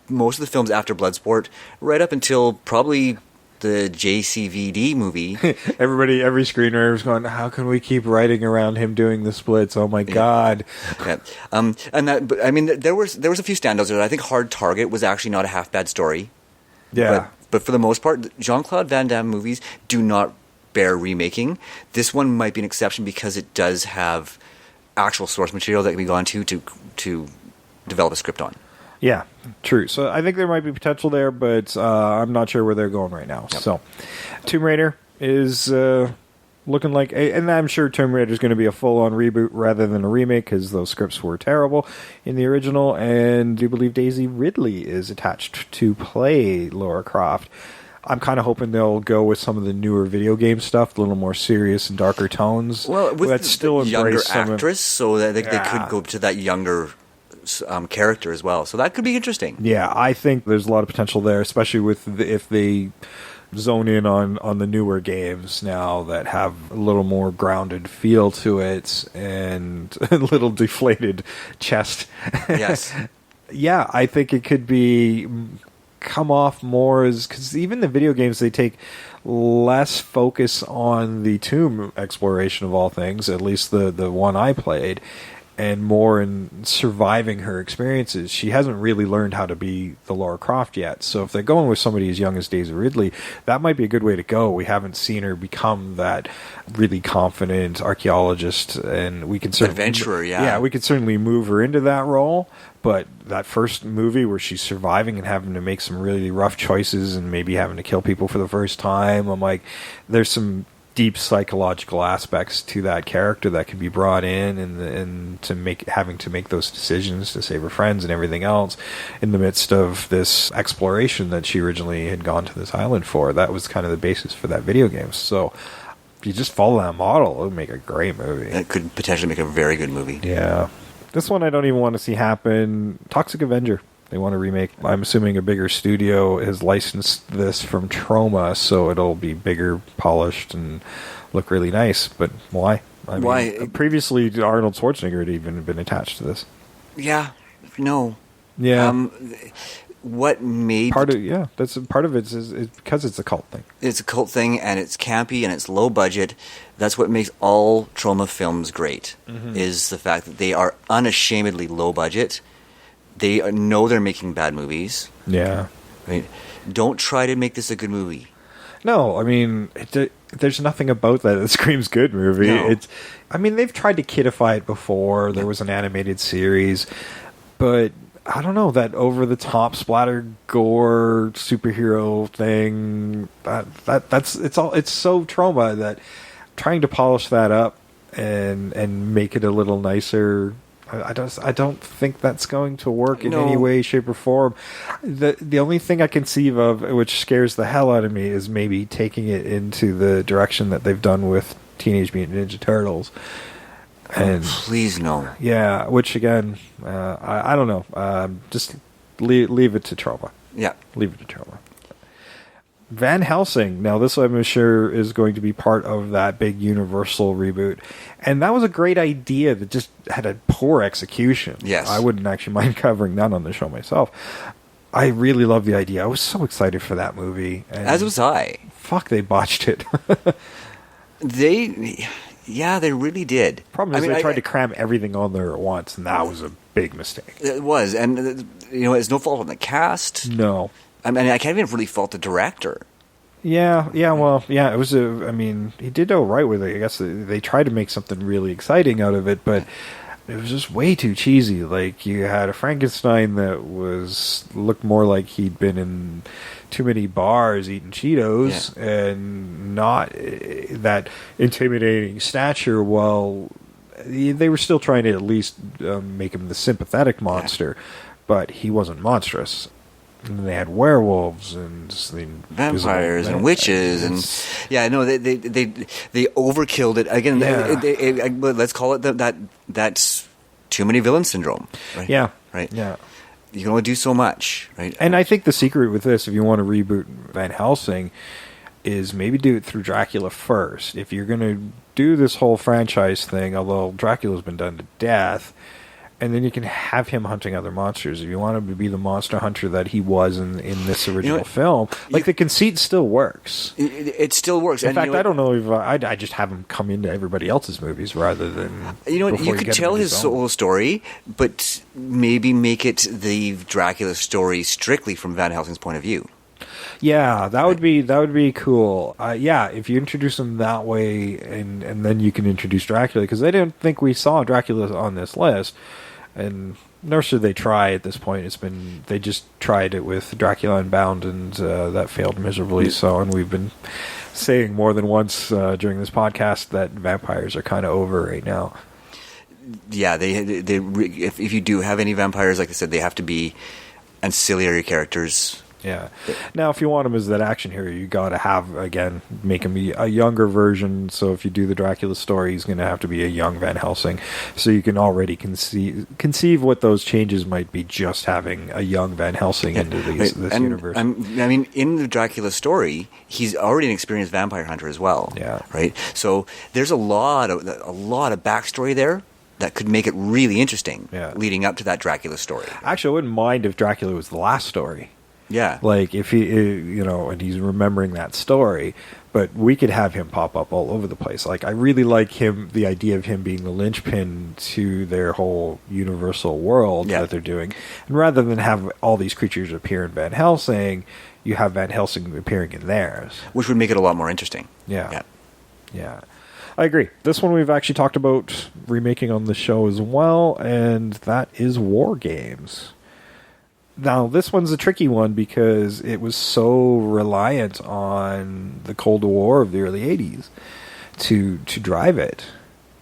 most of the films after Bloodsport, right up until probably the JCVD movie, every screenwriter was going, "How can we keep writing around him doing the splits? Oh my god!" Yeah. And that, but I mean, there was a few standouts there. I think Hard Target was actually not a half bad story. Yeah. But for the most part, Jean-Claude Van Damme movies do not bear remaking. This one might be an exception because it does have actual source material that can be gone to develop a script on. Yeah, true. So I think there might be potential there, but I'm not sure where they're going right now. Yep. So Tomb Raider is looking like, and I'm sure Tomb Raider is going to be a full-on reboot rather than a remake because those scripts were terrible in the original, and I believe Daisy Ridley is attached to play Lara Croft. I'm kind of hoping they'll go with some of the newer video game stuff, a little more serious and darker tones. Well, with that's still the younger some actress, so that they could go to that younger character as well. So that could be interesting. Yeah, I think there's a lot of potential there, especially if they zone in on the newer games now that have a little more grounded feel to it and a little deflated chest. Yes. Yeah, I think it could come off more as, because even the video games, they take less focus on the tomb exploration of all things, at least the one I played, and more in surviving her experiences. She hasn't really learned how to be the Lara Croft yet. So if they're going with somebody as young as Daisy Ridley, that might be a good way to go. We haven't seen her become that really confident archaeologist, and we can certainly adventurer. Yeah, we could certainly move her into that role. But that first movie where she's surviving and having to make some really rough choices and maybe having to kill people for the first time, I'm like, there's some deep psychological aspects to that character that can be brought in, and having to make those decisions to save her friends and everything else in the midst of this exploration that she originally had gone to this island for. That was kind of the basis for that video game. So if you just follow that model, it would make a great movie. It could potentially make a very good movie. Yeah. This one I don't even want to see happen. Toxic Avenger. They want to remake. I'm assuming a bigger studio has licensed this from Troma, so it'll be bigger, polished, and look really nice. But why? Why? Previously, Arnold Schwarzenegger had even been attached to this. Yeah. No. Yeah. What made that's part of it is because it's a cult thing. It's a cult thing, and it's campy, and it's low budget. That's what makes all Troma films great. Is the fact that they are unashamedly low budget. They know they're making bad movies. Yeah. Right? Don't try to make this a good movie. No, I mean, there's nothing about that screams good movie. No. They've tried to kidify it before. There was an animated series, but I don't know, that over-the-top splatter gore superhero thing. It's so Troma that trying to polish that up and make it a little nicer. I don't think that's going to work in any way, shape, or form. The only thing I conceive of, which scares the hell out of me, is maybe taking it into the direction that they've done with Teenage Mutant Ninja Turtles. And please no. Yeah, which again, I don't know. Just leave it to Troma. Yeah, leave it to Troma. Van Helsing. Now, this I'm sure is going to be part of that big Universal reboot. And that was a great idea that just had a poor execution. Yes. I wouldn't actually mind covering that on the show myself. I really love the idea. I was so excited for that movie. And as was I. Fuck, they botched it. They really did. Problem is they tried to cram everything on there at once, and that was a big mistake. It was, and it's no fault on the cast. No. I mean, I can't even really fault the director. Yeah, it was he did all right with it. I guess they tried to make something really exciting out of it, but it was just way too cheesy. Like, you had a Frankenstein that looked more like he'd been in too many bars eating Cheetos and not that intimidating stature, while they were still trying to at least make him the sympathetic monster, but he wasn't monstrous. And they had werewolves and vampires and witches and they overkilled it again. Let's call it that's too many villain syndrome. Right? Yeah, right. Yeah, you can only do so much, right? And I think the secret with this, if you want to reboot Van Helsing, is maybe do it through Dracula first. If you're going to do this whole franchise thing, although Dracula's been done to death. And then you can have him hunting other monsters. If you want him to be the monster hunter that he was in this original film, the conceit still works. It still works. In fact, I don't know if I just have him come into everybody else's movies rather than... You could tell his solo story, but maybe make it the Dracula story strictly from Van Helsing's point of view. Yeah, that would be cool. If you introduce him that way, and then you can introduce Dracula, because I didn't think we saw Dracula on this list. And nor should they try at this point. They just tried it with Dracula Unbound, and that failed miserably. So, and we've been saying more than once during this podcast that vampires are kind of over right now. Yeah, if you do have any vampires, like I said, they have to be ancillary characters. Yeah. Now, if you want him as that action hero, you got to make him a younger version. So if you do the Dracula story, he's going to have to be a young Van Helsing. So you can already conceive what those changes might be, just having a young Van Helsing into this universe. In the Dracula story, he's already an experienced vampire hunter as well. Yeah. Right. So there's a lot of backstory there that could make it really interesting. Yeah. Leading up to that Dracula story. Actually, I wouldn't mind if Dracula was the last story. Yeah. Like, if he, and he's remembering that story, but we could have him pop up all over the place. Like, I really like the idea of him being the linchpin to their whole universal world that they're doing. And rather than have all these creatures appear in Van Helsing, you have Van Helsing appearing in theirs. Which would make it a lot more interesting. Yeah. I agree. This one we've actually talked about remaking on the show as well, and that is War Games. Now, this one's a tricky one because it was so reliant on the Cold War of the early 80s to drive it.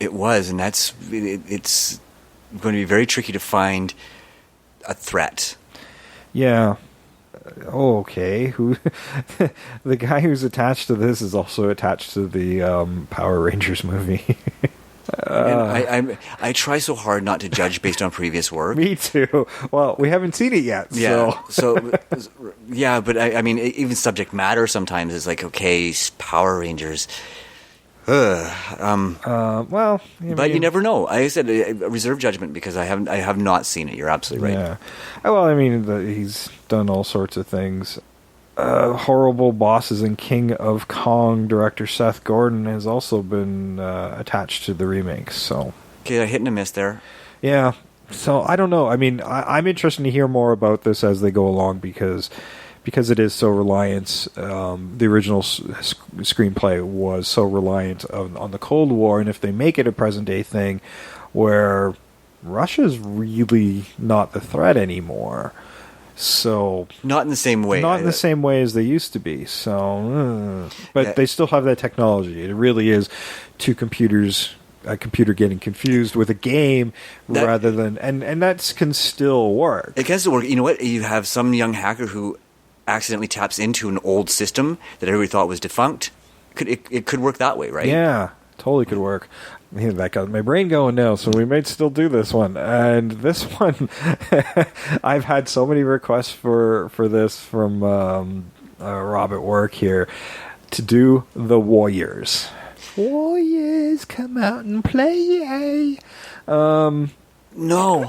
It was, and it's going to be very tricky to find a threat. Yeah. Oh, okay. The guy who's attached to this is also attached to the Power Rangers movie. I try so hard not to judge based on previous work. Me too. Well, we haven't seen it yet. Yeah. But I mean, even subject matter sometimes is like, okay, Power Rangers. Well, but you never know. I said reserve judgment because I have not seen it. You're absolutely right. Yeah. Well, I mean, he's done all sorts of things. Horrible Bosses and King of Kong director Seth Gordon has also been attached to the remakes. So, okay, a hit and a miss there. Yeah. So I don't know. I mean, I'm interested to hear more about this as they go along because it is so reliant. The original screenplay was so reliant on the Cold War, and if they make it a present day thing where Russia's really not the threat anymore. So not in the same way. Not in the same way as they used to be. So, but they still have that technology. It really is two computers, a computer getting confused with a game rather than, and that can still work. It can still work. You know what? You have some young hacker who accidentally taps into an old system that everybody thought was defunct. It could work that way, right? Yeah, totally could work. That got my brain going now, so we might still do this one. And this one, I've had so many requests for this from Rob at work here to do the Warriors. Warriors, come out and play. No.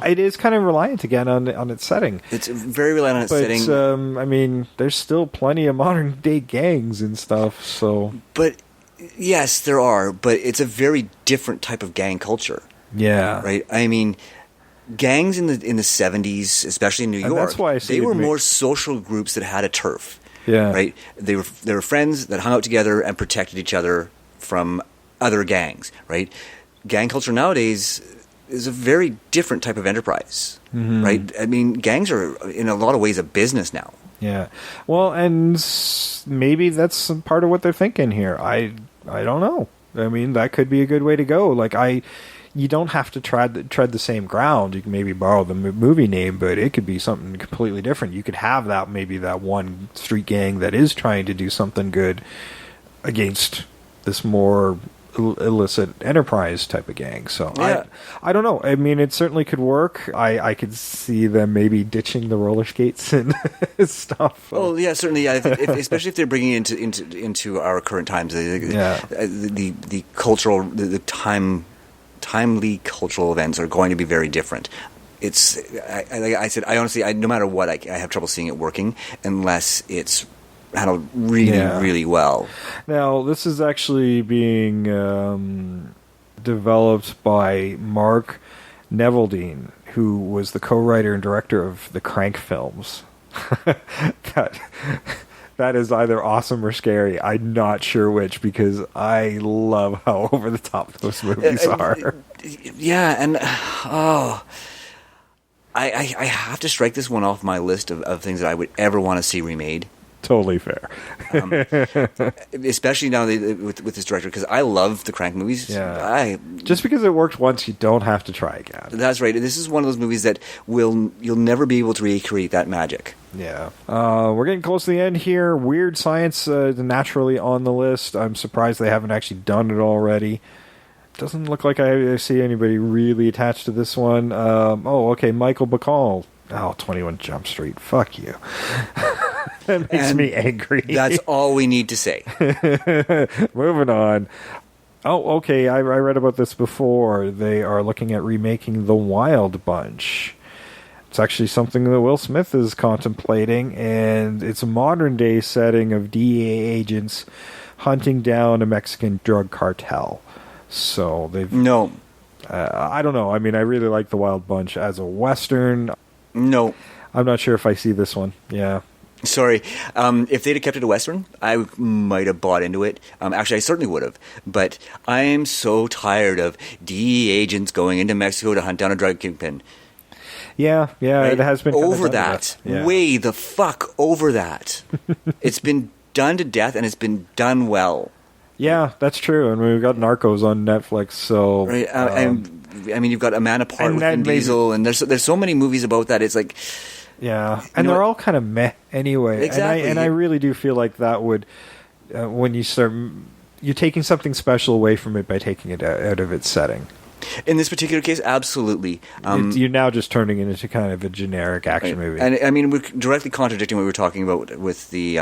It is kind of reliant again on its setting. It's very reliant on its setting. I mean, there's still plenty of modern day gangs and stuff, so... But... Yes, there are, but it's a very different type of gang culture. Yeah. Right? I mean, gangs in the 70s, especially in New York, that's why I see they were it more social groups that had a turf. Yeah. Right? They were friends that hung out together and protected each other from other gangs, right? Gang culture nowadays is a very different type of enterprise, right? I mean, gangs are in a lot of ways a business now. Yeah. Well, and maybe that's part of what they're thinking here. I don't know. I mean, that could be a good way to go. Like, you don't have to tread the same ground. You can maybe borrow the movie name, but it could be something completely different. You could have that one street gang that is trying to do something good against this more illicit enterprise type of gang. So yeah. I don't know. I mean, it certainly could work. I could see them maybe ditching the roller skates and stuff. Oh yeah, certainly. Yeah, especially if they're bringing it into our current times. The cultural, the timely cultural events are going to be very different. It's like I said, I honestly, no matter what, I have trouble seeing it working unless it's handled really well. Now, this is actually being developed by Mark Neveldine, who was the co-writer and director of the Crank films. That is either awesome or scary. I'm not sure which, because I love how over the top those movies are. Yeah, and I have to strike this one off my list of things that I would ever want to see remade. Totally fair. Especially now with this director, because I love the Crank movies. Yeah. Just because it worked once, you don't have to try again. That's right. This is one of those movies that you'll never be able to recreate that magic. Yeah. We're getting close to the end here. Weird Science naturally on the list. I'm surprised they haven't actually done it already. Doesn't look like I see anybody really attached to this one. Okay, Michael Bacall. 21 Jump Street. Fuck you. That makes me angry. That's all we need to say. Moving on. Oh, okay. I read about this before. They are looking at remaking The Wild Bunch. It's actually something that Will Smith is contemplating, and it's a modern-day setting of DEA agents hunting down a Mexican drug cartel. So they've... No. I don't know. I mean, I really like The Wild Bunch as a Western. No. I'm not sure if I see this one. Yeah. Sorry. If they'd have kept it a Western, I might have bought into it. Actually, I certainly would have. But I'm so tired of DEA agents going into Mexico to hunt down a drug kingpin. Yeah, right? It has been over that. Yeah. Way the fuck over that. It's been done to death, and it's been done well. Yeah, that's true. And we've got Narcos on Netflix, so... Right, I mean, you've got A Man Apart with Vin Diesel, and there's so many movies about that. It's like... Yeah, and they're all kind of meh anyway. Exactly. And I really do feel like that would... when you start... You're taking something special away from it by taking it out of its setting. In this particular case, absolutely. You're now just turning it into kind of a generic action movie. And I mean, we're directly contradicting what we were talking about with the...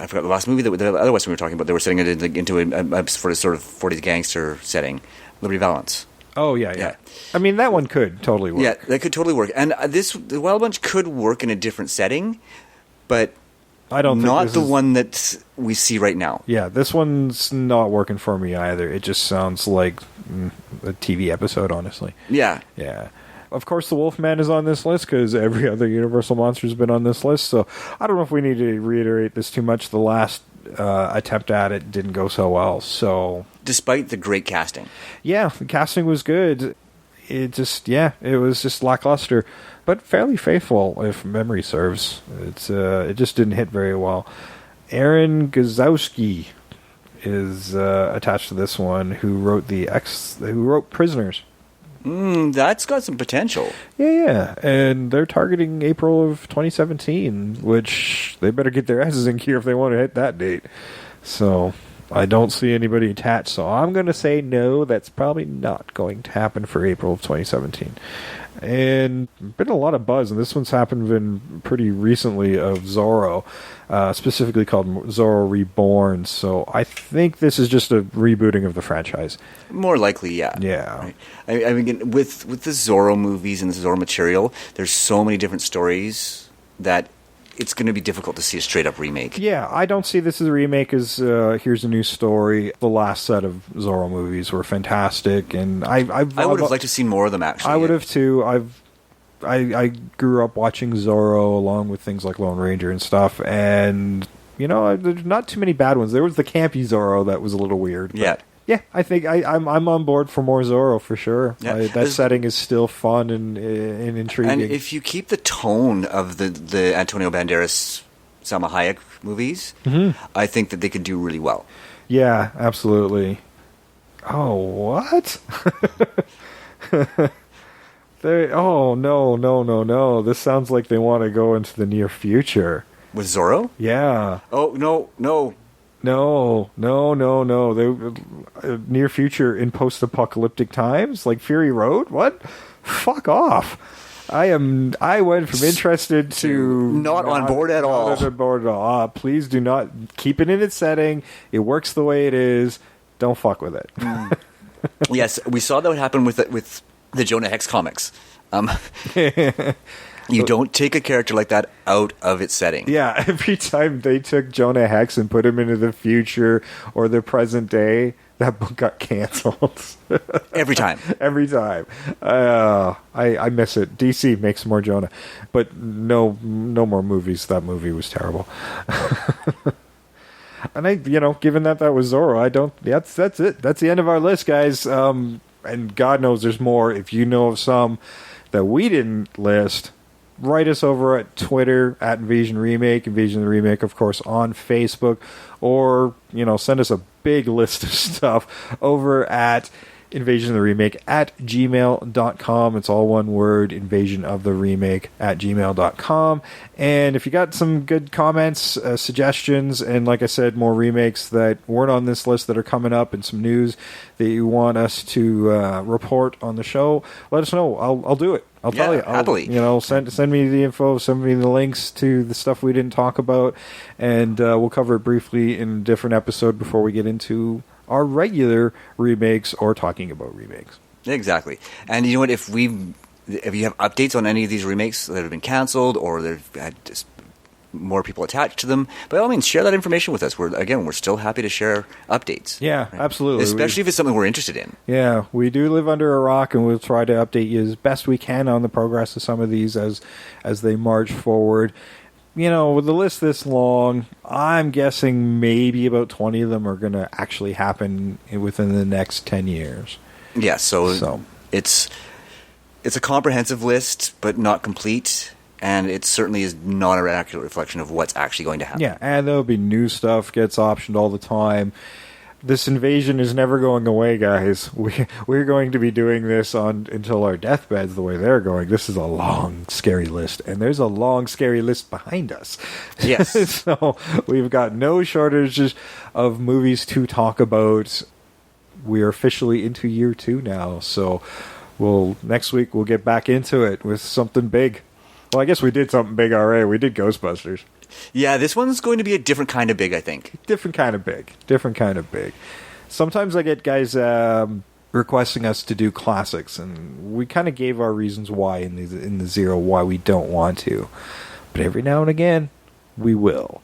I forgot the last movie, the other Western we were talking about. They were setting it into a sort of 40s gangster setting. Liberty Valance. Oh, yeah. I mean, that one could totally work. Yeah, that could totally work. And the Wild Bunch could work in a different setting, but I don't not think the one that we see right now. Yeah, this one's not working for me either. It just sounds like a TV episode, honestly. Yeah. Yeah. Of course, the Wolfman is on this list because every other Universal monster has been on this list. So I don't know if we need to reiterate this too much. The last attempt at it didn't go so well. So despite the great casting, yeah, the casting was good. It was just lackluster, but fairly faithful if memory serves. It just didn't hit very well. Aaron Gazowski is attached to this one, who wrote Prisoners. That's got some potential. Yeah, and they're targeting April of 2017, which they better get their asses in gear if they want to hit that date. So I don't see anybody attached, so I'm going to say no, that's probably not going to happen for April of 2017. And been a lot of buzz, and this one's happened pretty recently, of Zorro, specifically called Zorro Reborn. So I think this is just a rebooting of the franchise. More likely, yeah. Yeah. Right. I mean, with the Zorro movies and the Zorro material, there's so many different stories that it's going to be difficult to see a straight up remake. Yeah, I don't see this as a remake. As here's a new story. The last set of Zorro movies were fantastic, and I would have liked to see more of them. Actually, I would have too. I grew up watching Zorro along with things like Lone Ranger and stuff, and there's not too many bad ones. There was the campy Zorro that was a little weird. But yeah, I think I'm on board for more Zorro for sure. Yeah. That setting is still fun and intriguing. And if you keep the tone of the Antonio Banderas, Salma Hayek movies, I think that they could do really well. Yeah, absolutely. Oh, what? No. This sounds like they want to go into the near future. With Zorro? Yeah. Oh, no. No. They, near future in post-apocalyptic times? Like Fury Road? What? Fuck off. I went from interested to... Not on board at all. Not on board at all. Please do not keep it in its setting. It works the way it is. Don't fuck with it. Yes, we saw that would happen with the Jonah Hex comics. You don't take a character like that out of its setting. Yeah, every time they took Jonah Hex and put him into the future or the present day, that book got canceled. Every time. I miss it. DC makes more Jonah, but no more movies. That movie was terrible. And given that was Zorro, that's it. That's the end of our list, guys. And God knows there's more. If you know of some that we didn't list, write us over at Twitter at Invasion Remake, Invasion the Remake, of course, on Facebook, or send us a big list of stuff over at Invasion of the Remake at gmail.com. It's all one word, Invasion of the Remake at gmail.com. And if you got some good comments, suggestions, and like I said, more remakes that weren't on this list that are coming up, and some news that you want us to report on the show, let us know. I'll do it. I'll tell you. Happily. Send me the info, send me the links to the stuff we didn't talk about, and we'll cover it briefly in a different episode before we get into our regular remakes or talking about remakes. Exactly. And you know what? If you have updates on any of these remakes that have been canceled or they've had just more people attached to them, by all means, share that information with us. We're still happy to share updates. Yeah, right? Absolutely. Especially if it's something we're interested in. Yeah, we do live under a rock, and we'll try to update you as best we can on the progress of some of these as they march forward. With the list this long, I'm guessing maybe about 20 of them are going to actually happen within the next 10 years. Yeah, so it's a comprehensive list, but not complete, and it certainly is not an accurate reflection of what's actually going to happen. Yeah, and there'll be new stuff gets optioned all the time. This invasion is never going away, guys. We're going to be doing this until our deathbeds the way they're going. This is a long, scary list, and there's a long, scary list behind us. Yes. So we've got no shortages of movies to talk about. We're officially into year 2 now, so next week we'll get back into it with something big. Well, I guess we did something big already. We did Ghostbusters. Yeah, this one's going to be a different kind of big, I think. Different kind of big. Sometimes I get guys requesting us to do classics, and we kind of gave our reasons why in the zero why we don't want to. But every now and again, we will.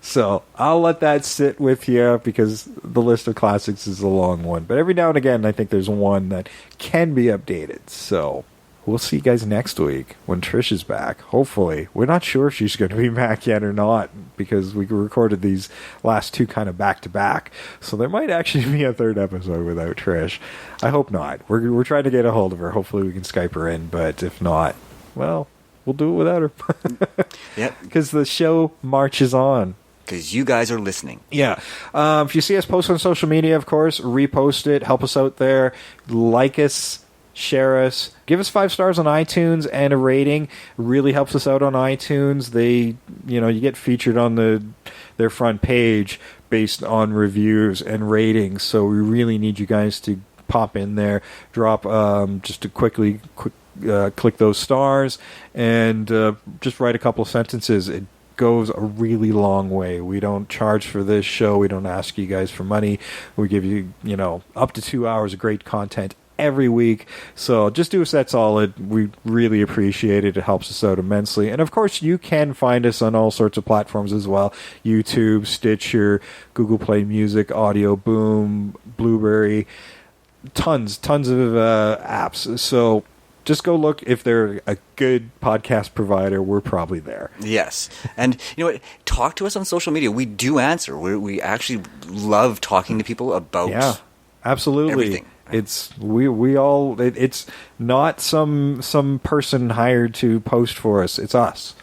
So I'll let that sit with you because the list of classics is a long one. But every now and again, I think there's one that can be updated. So we'll see you guys next week when Trish is back. Hopefully. We're not sure if she's going to be back yet or not because we recorded these last 2 kind of back-to-back. So there might actually be a 3rd episode without Trish. I hope not. We're trying to get a hold of her. Hopefully we can Skype her in. But if not, well, we'll do it without her. Yep. Because the show marches on. Because you guys are listening. Yeah. If you see us post on social media, of course, repost it. Help us out there. Like us. Share us. Give us 5 stars on iTunes and a rating. It really helps us out on iTunes. They, you get featured on their front page based on reviews and ratings. So we really need you guys to pop in there, drop just to quickly click those stars, and just write a couple of sentences. It goes a really long way. We don't charge for this show. We don't ask you guys for money. We give you, up to 2 hours of great content every week. So just do us that solid. We really appreciate it. It helps us out immensely. And of course, you can find us on all sorts of platforms as well. YouTube, Stitcher, Google Play Music, Audio Boom, Blueberry. Tons of apps. So just go look. If they're a good podcast provider, we're probably there. Yes. And you know what? Talk to us on social media. We do answer. We actually love talking to people about absolutely. everything. It's we all. It's not some person hired to post for us. It's us.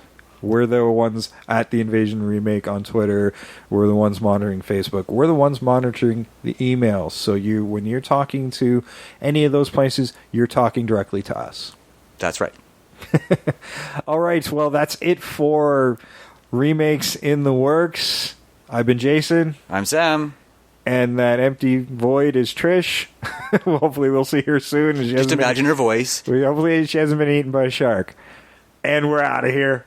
We're the ones at the Invasion Remake on Twitter. We're the ones monitoring Facebook. We're the ones monitoring the emails. So when you're talking to any of those places, you're talking directly to us. That's right. All right. Well, that's it for Remakes in the Works. I've been Jason. I'm Sam. And that empty void is Trish. Hopefully we'll see her soon. Just imagine her voice. Hopefully she hasn't been eaten by a shark. And we're out of here.